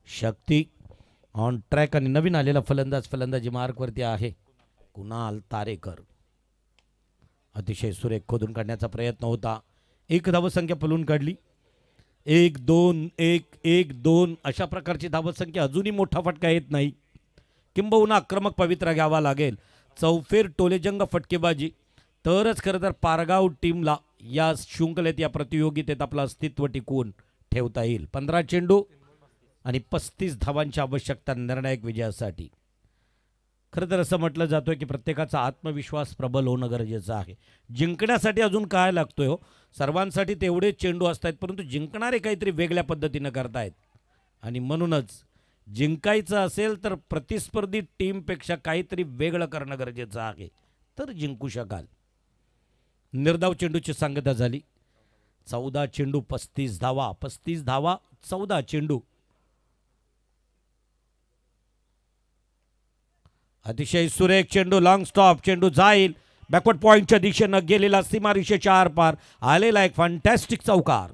शक्ती ऑन ट्रॅक आणि नवीन आलेला फलंदाज फलंदाजी मार्कवरती आहे कुणाल तारेकर. अतिशय सुरेख खोदून काढण्याचा प्रयत्न होता. 1 धावसंख्या पलून काढली. 1-2 अशा प्रकारची धावसंख्या अजूनही मोठा फटका येत नाही. किंबहुना आक्रमक पवित्रा घ्यावा लागेल. चौफेर टोलेजंग फटकेबाजी तरच खरं तर पारगाव टीमला या शृंखलेत या प्रतियोगितेत आपलं अस्तित्व टिकवून ठेवता येईल. 15 चेंडू आणि 35 धावांची आवश्यकता निर्णायक विजयासाठी. खरं तर असं म्हटलं जातं की प्रत्येकाचा आत्मविश्वास प्रबल होणं गरजेचं आहे. जिंकण्यासाठी अजून काय लागतोय हो, सर्वांसाठी तेवढेच चेंडू असत आहेत, परंतु जिंकणारे काहीतरी वेगळ्या पद्धतीनं करतायत. आणि म्हणूनच जिंकायचं असेल तर प्रतिस्पर्धी टीमपेक्षा काहीतरी वेगळं करणं गरजेचं आहे, तर जिंकू शकाल. निर्धाव चेंडूची सांगता झाली. 14 चेंडू 35 धावा, 35 धावा 14 चेंडू. अतिशय सुरेख चेंडू, लॉंग स्टॉप चेंडू जाईल बॅकवर्ड पॉइंटच्या दिशेनं गेलेला सीमारेषेच्या आरपार आलेला एक फॅन्टॅस्टिक चौकार.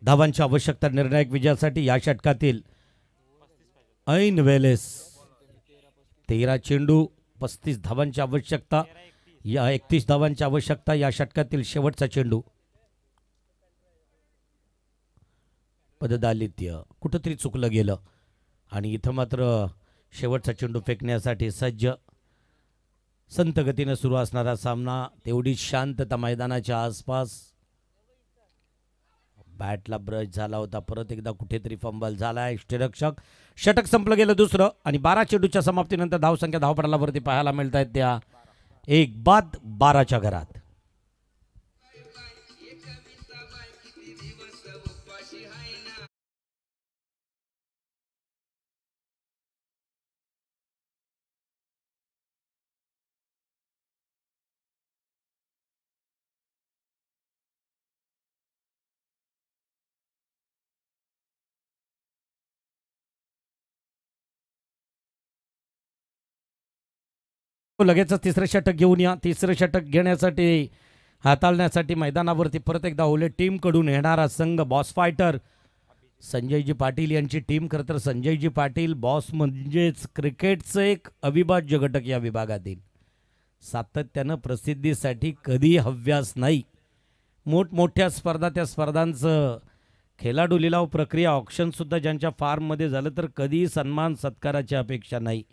धावांची आवश्यकता निर्णायक विजयासाठी या षटकातील ऐन वेलेस 13 चेंडू 35 धावांची आवश्यकता, या 31 धावांची आवश्यकता या षटकातील शेवटचा चेंडू. पददालित्य कुठंतरी चुकलं गेलं आणि इथं मात्र शेवटचा चेंडू फेकण्यासाठी सज्ज. संत गतीनं सुरू असणारा सामना, तेवढी शांतता मैदानाच्या आसपास. बॅटला ब्रश झाला होता, परत एकदा कुठेतरी फंबल झाला. यष्टीरक्षक षटक संपलं गेलं दुसरं आणि 12 चेंडूच्या समाप्तीनंतर धावसंख्या धावपडालावरती पाहायला मिळत आहेत त्या 1 बाद 12च्या घरात. लगेचच तिसरं षटक घेऊन या. तिसरं षटक घेण्यासाठी हाताळण्यासाठी मैदानावरती परत एकदा ओले टीमकडून येणारा संघ बॉस फायटर संजयजी पाटील यांची टीम. खरं तर संजयजी पाटील बॉस म्हणजेच क्रिकेटचं एक अविभाज्य घटक या विभागातील. सातत्यानं प्रसिद्धीसाठी कधी हव्यास नाही. मोठमोठ्या स्पर्धा, त्या स्पर्धांचं खेळाडू लिलाव प्रक्रिया, ऑप्शनसुद्धा ज्यांच्या फार्ममध्ये झालं तर कधीही सन्मान सत्काराची अपेक्षा नाही.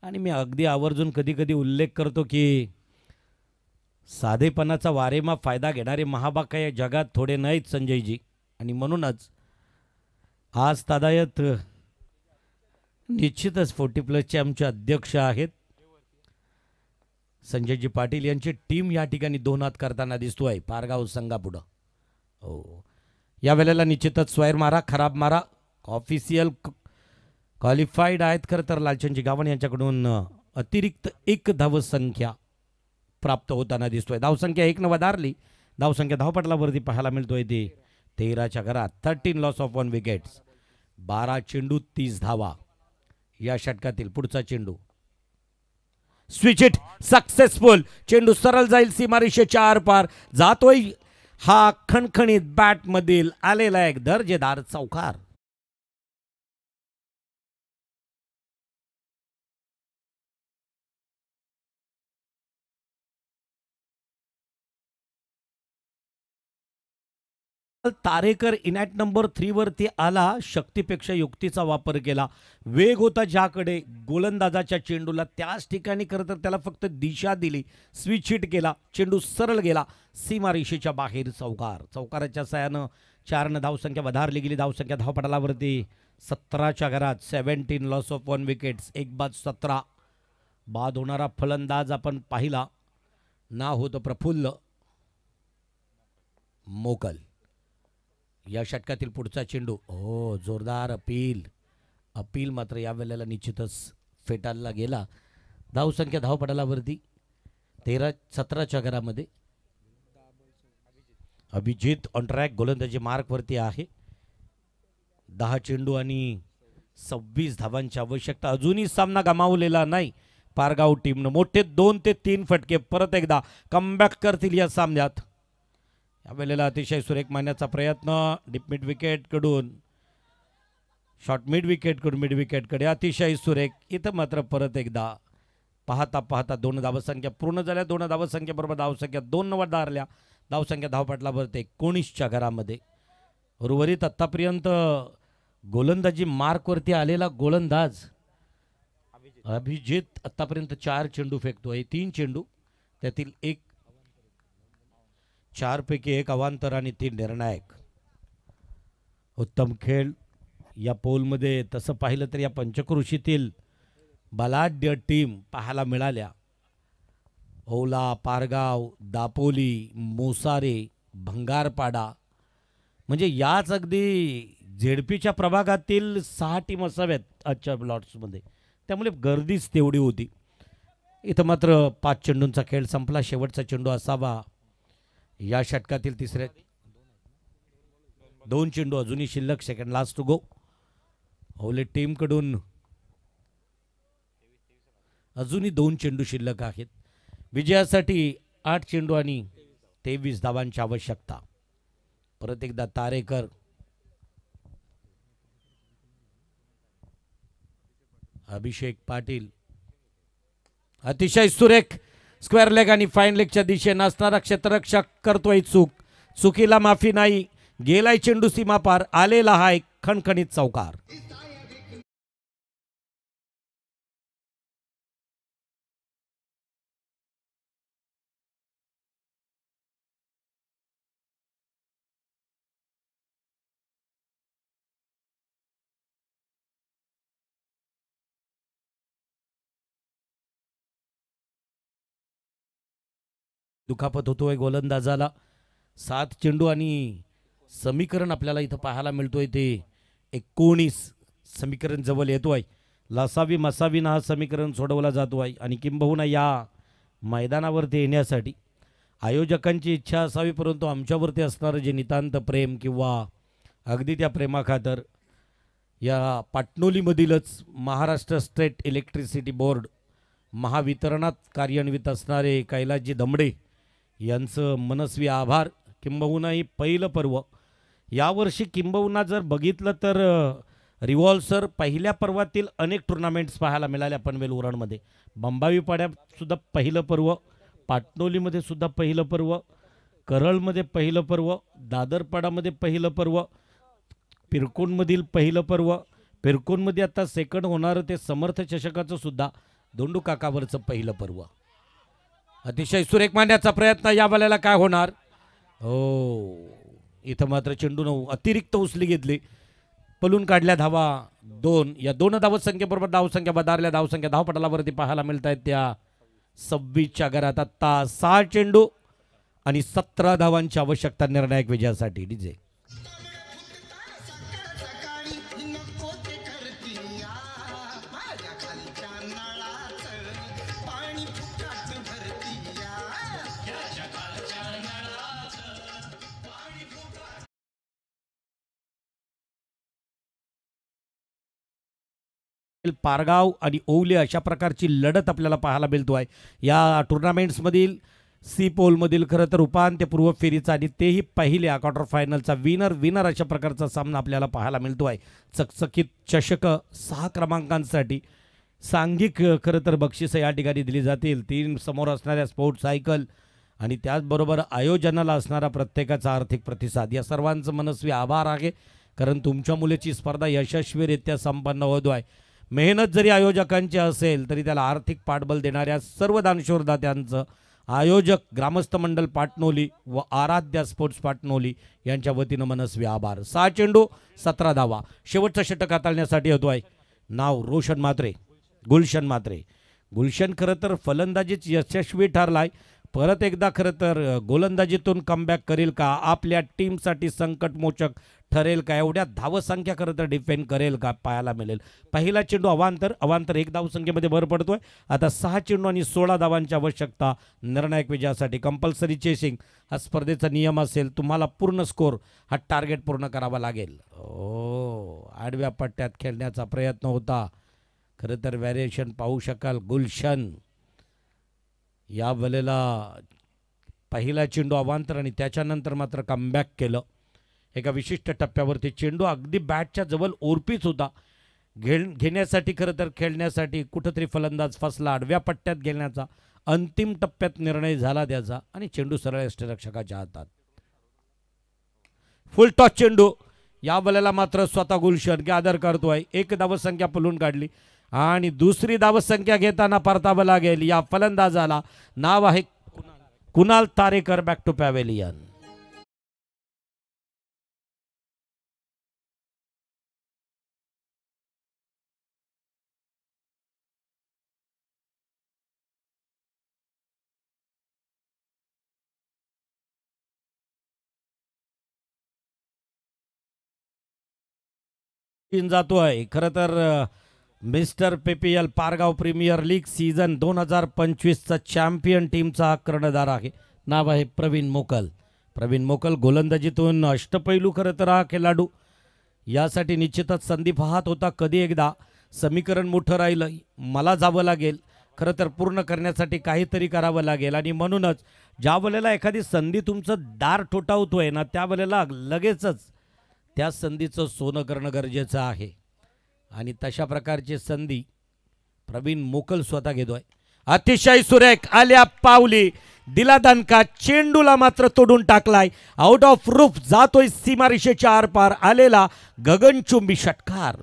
आणि मी अगदी आवर्जून कधी कधी उल्लेख करतो की साधेपणाचा वारेमाप फायदा घेणारे महाबाका या जगात थोडे नाहीत संजयजी. आणि म्हणूनच आज तादायत निश्चितच 40+ आमचे अध्यक्ष आहेत संजयजी पाटील यांची टीम या ठिकाणी 2 हात करताना दिसतोय पारगाव संघापुढं. हो, या वेळेला निश्चितच स्वैर मारा, खराब मारा ऑफिशियल क्वालिफाईड आहेत. खरं तर लालचंदजी गावण यांच्याकडून अतिरिक्त 1 धावसंख्या प्राप्त होताना दिसतोय. धावसंख्या 1 न वधारली. धावसंख्या धावपटलावरती पाहायला मिळतोय ते 13च्या घरात. 13 लॉस ऑफ 1 विकेट्स. 12 चेंडू 30 धावा. या षटकातील पुढचा चेंडू स्विच हिट सक्सेसफुल. चेंडू सरळ जाईल सीमारेषेच्या आरपार. जातोय हा खणखणीत बॅटमधील आलेला एक दर्जेदार चौकार. तारेकर इनॅट नंबर 3 वरती आला. शक्तीपेक्षा युक्तीचा वापर केला. वेग होता ज्याकडे गोलंदाजाच्या चेंडूला, त्याच ठिकाणी खरं तर त्याला फक्त दिशा दिली. स्विच हिट केला. चेंडू सरळ गेला सीमारेषेच्या बाहेर. चौकार. चौकाराच्या साहाय्यानं 4 धावसंख्या वधारली गेली. धावसंख्या धावपटालावरती 17च्या घरात. 17 लॉस ऑफ 1 विकेट्स. 1 बाद 17. बाद होणारा फलंदाज आपण पाहिला. नाव होतं प्रफुल्ल मोकल. या षटकातील पुढचा चेंडू. हो, जोरदार अपील मात्र या वेळेला निश्चितच फेटाळला गेला. धावसंख्या धावपटालावरती 17च्या घरामध्ये. अभिजित ऑन ट्रॅक गोलंदाजी मार्कवरती आहे. 10 चेंडू आणि 26 धावांची आवश्यकता. अजूनही सामना गमावलेला नाही. पारगाव टीमनं मोठे 2 ते 3 फटके परत एकदा कमबॅक करतील या सामन्यात. यावेळेला अतिशय सुरेख मारण्याचा प्रयत्न डीप मिड विकेटकडून, शॉर्ट मिड विकेटकडून मिड विकेटकडे अतिशय सुरेख. इथं मात्र परत एकदा पाहता पाहता 2 धावसंख्या पूर्ण झाल्या. 2 धावसंख्येबरोबर धावसंख्या 2 धारल्या. धावसंख्या धावपटलावरती 19च्या घरामध्ये. उर्वरित आत्तापर्यंत गोलंदाजी मार्कवरती आलेला गोलंदाज अभिजित आत्तापर्यंत 4 चेंडू फेकतोय. 3 चेंडू, त्यातील 1 4 पैकी 1 अवांतर आणि 3 निर्णायक. उत्तम खेळ या पोलमध्ये तसं पाहिलं तर या पंचक्रोशीतील बलाढ्य टीम पाहायला मिळाल्या. ओला, पारगाव, दापोली, मोसारे, भंगारपाडा, म्हणजे याच अगदी झेडपीच्या प्रभागातील 6 टीम असाव्यात आजच्या लॉट्समध्ये. त्यामुळे गर्दीच तेवढी होती. इथं मात्र 5 चेंडूंचा खेळ संपला. शेवटचा चेंडू असावा या षटकातील. तिसऱ्या 2 चेंडू अजूनही शिल्लक. Second last to go. ओले टीमकडून अजूनही 2 चेंडू शिल्लक आहेत. विजयासाठी 8 चेंडू आणि 23 धावांची आवश्यकता. परत एकदा तारेकर, अभिषेक पाटील अतिशय सुरेख स्क्वेअर लेग आणि फाईन लेगच्या दिशेने असणारा क्षेत्ररक्षक करतोय चूक. चुकीला माफी नाही. गेलाय चेंडू सीमा पार. आलेला हा एक खणखणीत चौकार. दुखापत होतोय गोलंदाजाला. 7 चेंडू आणि समीकरण आपल्याला इथं पाहायला मिळतोय ते 19 समीकरण जवळ येतोय. लसावी मसावीनं हा समीकरण सोडवला जातोय. आणि किंबहुना या मैदानावरती येण्यासाठी आयोजकांची इच्छा असावी, परंतु आमच्यावरती असणारं जे नितांत प्रेम किंवा अगदी त्या प्रेमाखातर या पाटणोलीमधीलच महाराष्ट्र स्टेट इलेक्ट्रिसिटी बोर्ड महावितरणात कार्यान्वित असणारे कैलासजी दमडे यांचं मनस्वी आभार. किंबहुनाही पहिलं पर्व यावर्षी किंबहुना जर बघितलं तर रिव्हॉल्सर पहिल्या पर्वातील अनेक टुर्नामेंट्स पाहायला मिळाल्या. पनवेल उरणमध्ये, बंबावी पाड्यातसुद्धा पहिलं पर्व, पाटणोलीमध्ये सुद्धा पहिलं पर्व, करळमध्ये पहिलं पर्व, दादरपाडामध्ये पहिलं पर्व, पिरकोनमधील पहिलं पर्व, पिरकोनमध्ये आता सेकंड होणारं ते समर्थ चषकाचं सुद्धा दोंडू काकावरचं पहिलं पर्व. अतिशय सुरेख मांडण्याचा प्रयत्न. या बाल्याला काय होणार. हो, इथं मात्र चेंडून अतिरिक्त उचली घेतली. पलून काढल्या धावा 2. या 2 धावसंख्येबरोबर धावसंख्या बदारल्या. धावसंख्या धावपटलावरती पाहायला मिळत आहेत त्या 26च्या घरात. आत्ता 6 चेंडू आणि 17 धावांची आवश्यकता निर्णायक विजयासाठी. डीजे पारगाव आणि ओवले अशा प्रकारची लढत आपल्याला पाहायला मिळतो आहे या टुर्नामेंट्समधील. सी पोलमधील खरं तर उपांत्यपूर्व फेरीचा आणि तेही पहिल्या क्वार्टर फायनलचा विनर अशा प्रकारचा सामना आपल्याला पाहायला मिळतो आहे. चकचकीत चषक 6 क्रमांकांसाठी सांघिक खरं तर बक्षिसं या ठिकाणी दिली जातील. 3 समोर असणाऱ्या स्पोर्ट्स सायकल आणि त्याचबरोबर आयोजनाला असणारा प्रत्येकाचा आर्थिक प्रतिसाद. या सर्वांचं मनस्वी आभार आहे, कारण तुमच्या मुलीची स्पर्धा यशस्वीरित्या संपन्न होतो आहे. मेहनत जरी आयोजकांची असेल तरी त्याला आर्थिक पाठबळ देणाऱ्या सर्व दानशूरदात्यांचं आयोजक ग्रामस्थ मंडळ पाटणोली व आराध्या स्पोर्ट्स पाटणोली यांच्या वतीनं मनस्वी आभार. 6 चेंडू 17 धावा. शेवटचं षटक हाताळण्यासाठी होतो आहे. नाव रोशन म्हात्रे, गुलशन म्हात्रे. गुलशन खरं तर फलंदाजीच यशस्वी ठरलाय. परत एकदा खरं तर गोलंदाजीतून कमबॅक करेल का, आपल्या टीमसाठी संकटमोचक ठरेल का, एवढ्या धावसंख्या खरं तर डिफेंड करेल का पाहायला मिळेल. पहिला चेंडू अवांतर 1 धावसंख्येमध्ये भर पडतोय. आता 6 चेंडू आणि 16 धावांची आवश्यकता निर्णायक विजयासाठी. कंपल्सरी चेसिंग हा स्पर्धेचा नियम असेल. तुम्हाला पूर्ण स्कोर हा टार्गेट पूर्ण करावा लागेल. आडव्या पट्ट्यात खेळण्याचा प्रयत्न होता. खरं तर व्हॅरिएशन पाहू शकाल. गुलशन या वेळेला पहिला चेंडू अवांतर आणि त्याच्यानंतर मात्र कमबॅक केलं. एका विशिष्ट टप्प्यावरती चेंडू अगदी बॅटच्या जवळ ओरपीच होता. घेण्यासाठी खरं तर खेळण्यासाठी कुठंतरी फलंदाज फसला. आडव्या पट्ट्यात घेण्याचा अंतिम टप्प्यात निर्णय झाला त्याचा आणि चेंडू सरळ यष्टिरक्षकाच्या हातात. फुल टॉस चेंडू या वेळेला मात्र स्वतः गुलशन गॅदर करतोय. एक धावसंख्या पलून काढली आणि दुसरी धावसंख्या घेताना परतावं लागेल. या फलंदाजाला नाव आहे Kunal Tarekar. Back to pavilion. जातोय खरं तर mister PPL Pargaon premier league season 2025चा चॅम्पियन टीमचा कर्णधार आहे. नाव आहे प्रवीण मोकल. प्रवीण मोकल गोलंदाजीतून अष्टपैलू खरं तर हा खेळाडू यासाठी निश्चितच संधी पाहत होता. कधी एकदा समीकरण मोठं राहिलं, मला जावं लागेल, खरं तर पूर्ण करण्यासाठी काहीतरी करावं लागेल आणि म्हणूनच ज्या वेळेला एखादी संधी तुमचं दार ठोठावतोय ना त्यावेळेला लगेचच त्या संधीचं सोनं करणं गरजेचं आहे आणि तशा प्रकारची संधी प्रवीण मोकल स्वतः घेतोय. अतिशय सुरेख आल्या पावली दिला दणका. चेंडूला मात्र तोडून टाकलाय. आउट ऑफ रूफ जातोय सीमारेषेच्या आरपार आलेला गगनचुंबी षटकार.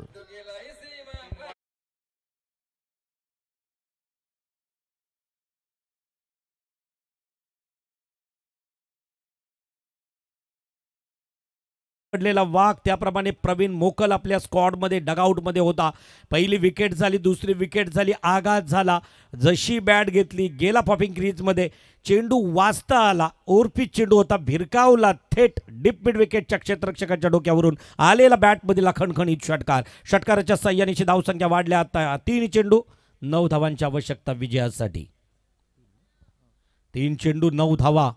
पडलेला वाघ त्याप्रमाणे प्रवीण मोकल आपल्या स्क्वॉडमध्ये डगआउटमध्ये होता. पहिली विकेट झाली, दुसरी विकेट झाली, आघात झाला. जशी बॅट घेतली गेला पॉपिंग क्रीजमध्ये. चेंडू वाजता आला, ओरपीच चेंडू होता, भिरकावला थेट डीप मिड विकेटच्या क्षेत्ररक्षकाच्या डोक्यावरून आलेला बॅटमधील खणखणीत षटकार. षटकाराच्या सहाय्याने धावसंख्या वाढल्या. आता 3 चेंडू 9 धावांची आवश्यकता विजयासाठी. 3 चेंडू 9 धावा.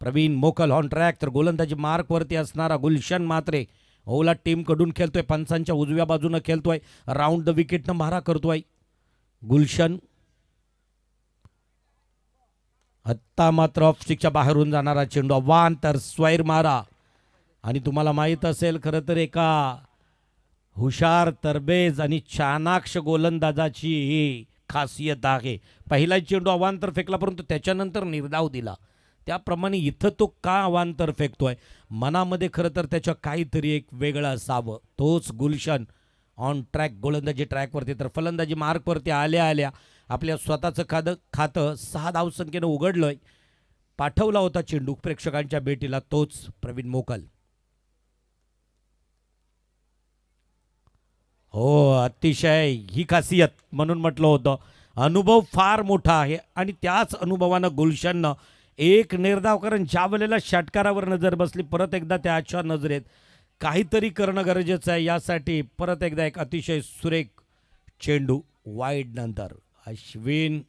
प्रवीण मोकल ऑन ट्रॅक. तर गोलंदाजी मार्कवरती असणारा गुलशन मात्रे ओला टीमकडून खेळतोय. पंचांच्या उजव्या बाजूनं खेळतोय. राऊंड द विकेटनं मारा करतोय गुलशन. आत्ता मात्र ऑफ स्टिकच्या बाहेरून जाणारा चेंडू अवांतर स्वैर मारा. आणि तुम्हाला माहीत असेल खरं तर एका हुशार तरबेज आणि चाणाक्ष गोलंदाजाची ही खासियत आहे. पहिला चेंडू अवांतर फेकला परंतु त्याच्यानंतर निर्धाव दिला. त्याप्रमाणे इथं तो का अवांतर फेकतोय मनामध्ये खरं तर त्याच्या काहीतरी एक वेगळं असावं. तोच गुलशन ऑन ट्रॅक गोलंदाजी ट्रॅकवरती. तर फलंदाजी मार्कवरती आल्या आल्या आपल्या स्वतःचं खातं 6 धावसंख्येनं उघडलंय. पाठवला होता चेंडू प्रेक्षकांच्या भेटीला तोच प्रवीण मोकल. हो अतिशय ही खासियत म्हणून म्हटलं होतं. अनुभव फार मोठा आहे आणि त्याच अनुभवानं गुलशननं एक निर्धाव कारण ज्या वेळेला षटकारावर नजर बसली परत एकदा त्याच्या नजरेत काहीतरी करणं गरजेचं आहे. यासाठी परत एकदा एक अतिशय सुरेख चेंडू वाईड नंतर अश्विन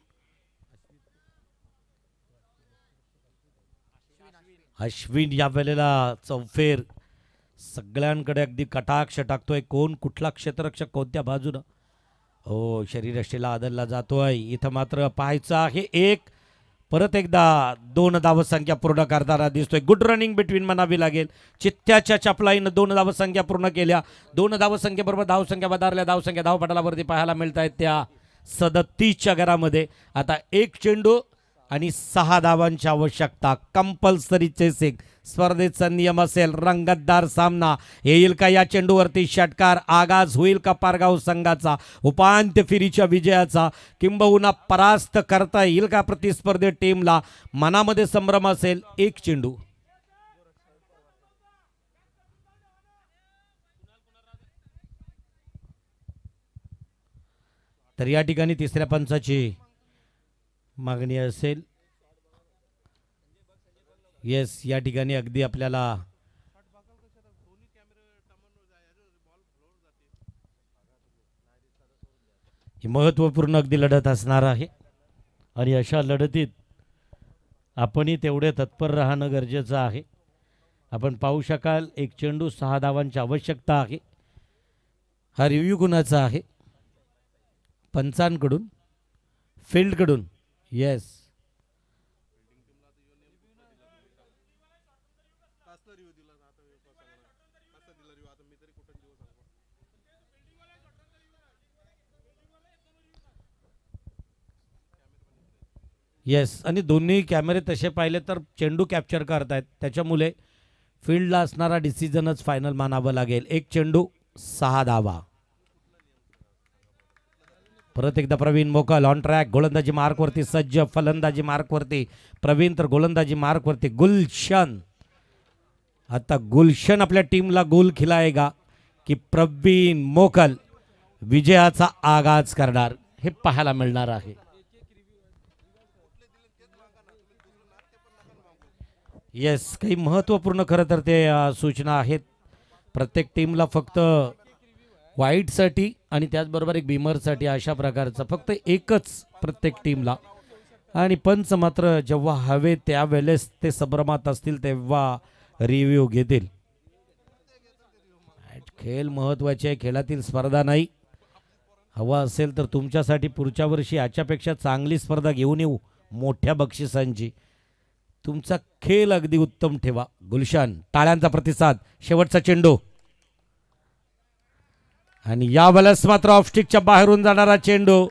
या वेळेला चौफेर सगळ्यांकडे अगदी कटाक्ष टाकतोय. कोण कुठला क्षेत्ररक्षक कोणत्या बाजूनं हो शरीरयष्टीला आदलला जातोय. इथं मात्र पाहायचं आहे एक परत एकदा 2 धावसंख्या पूर्ण करताना दिसतोय. गुड रनिंग बिटवीन म्हणावी लागेल. चित्त्याच्या चपलाईनं 2 धावसंख्या पूर्ण केल्या. 2 धावसंख्येबरोबर धावसंख्या वधारल्या. धावसंख्या धावपटालावरती पाहायला मिळत आहेत त्या 37च्या घरामध्ये. आता 1 चेंडू आणि 6 धावांची आवश्यकता. कंपल्सरी चेसिंग स्पर्धेचा नियम असेल. रंगतदार सामना येईल का या चेंडूवरती षटकार. आगाज होईल का पारगाव संघाचा उपांत्य फेरीच्या विजयाचा किंबहुना परास्त करता येईल का प्रतिस्पर्धी टीमला. मनामध्ये संभ्रम असेल. 1 चेंडू तर या ठिकाणी तिसऱ्या पंचाची मागणी असेल. येस या ठिकाणी अगदी आपल्याला ही महत्त्वपूर्ण अगदी लढत असणार आहे आणि अशा लढतीत आपणही तेवढे तत्पर राहणं गरजेचं आहे. आपण पाहू शकाल 1 चेंडू 6 धावांची आवश्यकता आहे. हा रिव्ह्यू कुणाचा आहे पंचांकडून, फील्डकडून. Yes, yes. आणि दोन्ही कॅमेरे तसे पाहिले तर चेंडू कॅप्चर करतायत, त्याच्यामुळे फील्डला असणारा डिसिजनच फायनल मानावं लागेल. एक चेंडू 6 धावा. परत एकदा प्रवीण मोकल ऑन ट्रॅक, गोलंदाजी मार्कवरती सज्ज, फलंदाजी मार्कवरती प्रवीण, तर गोलंदाजी मार्कवरती गुलशन. आता गुलशन आपल्या टीमला गोल खिलाएगा की प्रवीण मोकल विजयाचा आगाज करणार, हे पाहायला मिळणार आहे. येस, काही महत्त्वपूर्ण खरं तर ते सूचना आहेत. प्रत्येक टीमला फक्त व्हाईटसाठी आणि त्याचबरोबर एक बिमरसाठी अशा प्रकारचं फक्त एकच प्रत्येक टीमला. आणि पंच मात्र जेव्हा हवे त्यावेळेस ते संभ्रमात असतील तेव्हा रिव्ह्यू घेतील. खेळ महत्त्वाचे आहे, खेळातील स्पर्धा नाही. हवा असेल तर तुमच्यासाठी पुढच्या वर्षी याच्यापेक्षा चांगली स्पर्धा घेऊन येऊ, मोठ्या बक्षिसांची. तुमचा खेळ अगदी उत्तम ठेवा. गुलशन, टाळ्यांचा प्रतिसाद. शेवटचा चेंडू आणि या वेळेस मात्र ऑफस्टिकच्या बाहेरून जाणारा चेंडू.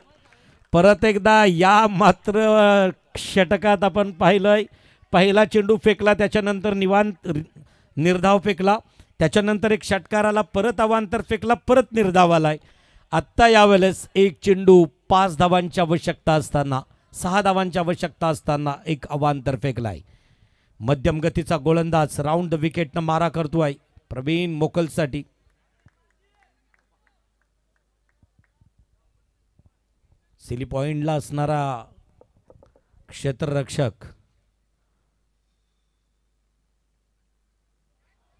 परत एकदा या मात्र षटकात आपण पाहिलंय, पहिला चेंडू फेकला, त्याच्यानंतर निवांत निर्धाव फेकला, त्याच्यानंतर एक षटकाराला परत अवांतर फेकला, परत निर्धाव आलाय. आत्ता यावेळेस एक चेंडू 5 धावांची आवश्यकता असताना, 6 धावांची आवश्यकता असताना एक अवांतर फेकलाय. मध्यम गतीचा गोलंदाज राऊंड द विकेटनं मारा करतोय प्रवीण मोकलसाठी. सिली पॉइंटला असणारा क्षेत्ररक्षक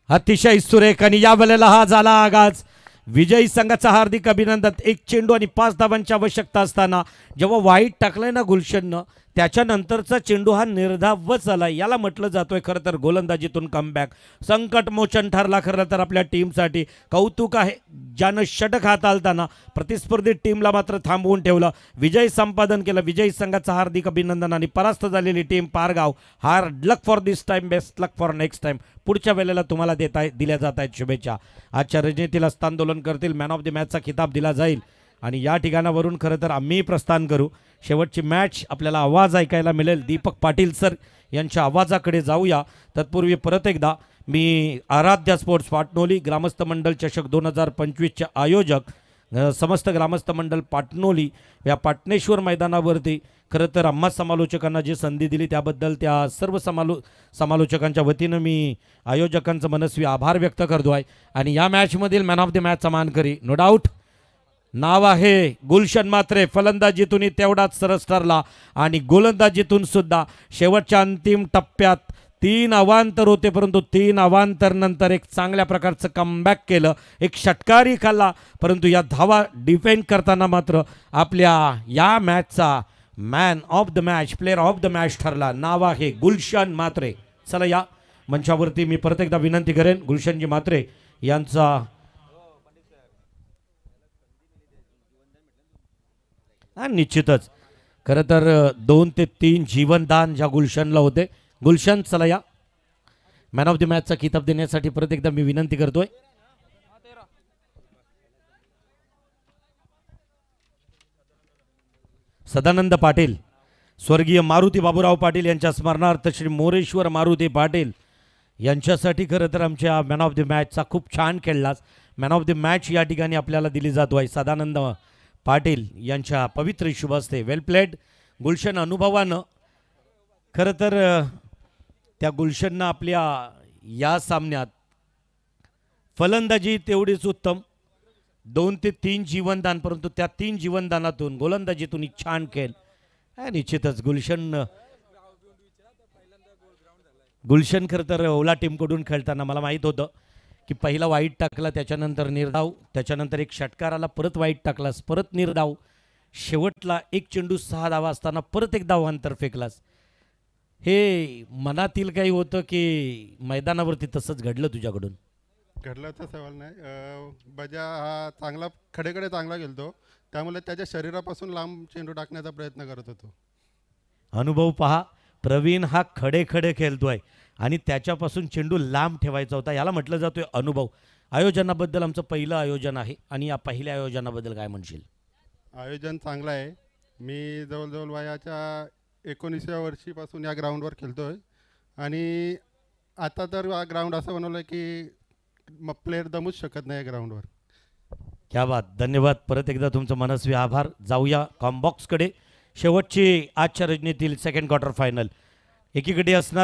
अतिशय सुरेख. आणि या वेळेला हा झाला आगाज. विजयी संघाचा हार्दिक अभिनंदन. एक चेंडू आणि 5 धावांची आवश्यकता असताना जेव्हा वाईट टाकलाय ना गुलशननं, त्याच्यानंतरचा चेंडू हा निर्धावच आला. याला म्हटलं जातोय खरं तर गोलंदाजीतून कमबॅक. संकटमोचन ठरला खरं तर आपल्या टीमसाठी. कौतुक आहे ज्यानं षटक हाताळताना प्रतिस्पर्धी टीमला मात्र थांबवून ठेवलं, विजय संपादन केलं. विजयी संघाचा हार्दिक अभिनंदन. आणि परास्त झालेली team Pargaon, hard luck for this time, best luck for next time. पुढच्या वेळेला तुम्हाला दिल्या जात आहेत शुभेच्छा. आजच्या रणनीतीला हस्तांदोलन करतील, मॅन ऑफ द मॅचचा खिताब दिला जाईल. आणि या ठिकाणावरून खरं तर आम्ही प्रस्थान करू. शेवटची मॅच आपल्याला आवाज ऐकायला मिळेल. दीपक पाटील सर यांच्या आवाजाकडे जाऊया. तत्पूर्वी परत एकदा मी आराध्या स्पोर्ट्स पाटणोली ग्रामस्थ मंडळ चषक 2025चे आयोजक, समस्त ग्रामस्थ मंडळ पाटणोली या पाटणेश्वर मैदानावरती खरं तर आम्हा समालोचकांना जी संधी दिली त्याबद्दल त्या सर्व समालोचकांच्या वतीनं मी आयोजकांचं मनस्वी आभार व्यक्त करतो आहे. आणि या मॅचमधील मॅन ऑफ द मॅचचा मानकरी नो डाऊट नाव आहे गुलशन म्हात्रे. फलंदाजीतूनही तेवढाच सरस ठरला आणि गोलंदाजीतून सुद्धा शेवटच्या अंतिम टप्प्यात 3 अवांतर होते, परंतु 3 अवांतर नंतर एक चांगल्या प्रकारचं कमबॅक केलं, एक षटकारही खाल्ला. परंतु या धावा डिफेंड करताना मात्र आपल्या या मॅचचा man of the match, player of the match ठरला. नाव आहे गुलशन म्हात्रे. चला या मंचावरती मी परत एकदा विनंती करेन गुलशनजी म्हात्रे यांचा निश्चितच खरं तर 2 ते 3 जीवनदान ज्या गुलशनला होते. गुलशन चला या मॅन ऑफ द मॅचचा किताब देण्यासाठी परत एकदा मी विनंती करतोय. सदानंद पाटील, स्वर्गीय मारुती बाबूराव पाटील यांच्या स्मरणार्थ श्री मोरेश्वर मारुती पाटील यांच्यासाठी खरं तर आमच्या मॅन ऑफ द मॅचचा खूप छान खेळलास मॅन ऑफ द मॅच या ठिकाणी आपल्याला दिली जातो आहे. सदानंद पाटील यांच्या पवित्र शुभ हस्ते. वेल प्लेड गुलशन. अनुभवानं खरं तर त्या गुलशननं आपल्या या सामन्यात फलंदाजी तेवढीच उत्तम, 2 ते 3 जीवनदान, परंतु त्या 3 जीवनदानातून गोलंदाजीतून छान खेळ. निश्चितच गुलशन खरं तर ओला टीमकडून खेळताना मला माहीत होतं की पहिला वाईट टाकला, त्याच्यानंतर निर्धाव, त्याच्यानंतर एक षटकाराला परत वाईट टाकलास, परत निर्धाव, शेवटला एक चेंडू 6 धावा असताना परत एक धावांतर फेकलास. हे मनातील काही होतं की मैदानावरती तसंच घडलं तुझ्याकडून? घडल्याचा सवाल नाही. बजा हा चांगला खडेकडे चांगला गेलतो, त्यामुळे त्याच्या शरीरापासून लांब चेंडू टाकण्याचा प्रयत्न करत होतो. अनुभव पहा, प्रवीण हा खडे खडे खेळतोय आणि त्याच्यापासून चेंडू लांब ठेवायचा होता, याला म्हटलं जातोय अनुभव. आयोजनाबद्दल आमचं पहिलं आयोजन आहे आणि या पहिल्या आयोजनाबद्दल काय म्हणशील? आयोजन चांगलं आहे. मी जवळजवळ वयाच्या 19व्या वर्षीपासून या ग्राउंडवर खेळतो आहे आणि आता तर हा ग्राउंड असं बनवलं आहे की मग प्लेअर दमूच शकत नाही या ग्राउंडवर. क्या बात, धन्यवाद. परत एकदा तुमचं मनस्वी आभार. जाऊया कॉम्बॉक्सकडे. शेवटची आजच्या रजनीतील सेकंड क्वार्टर फायनल. एकीकडे असणार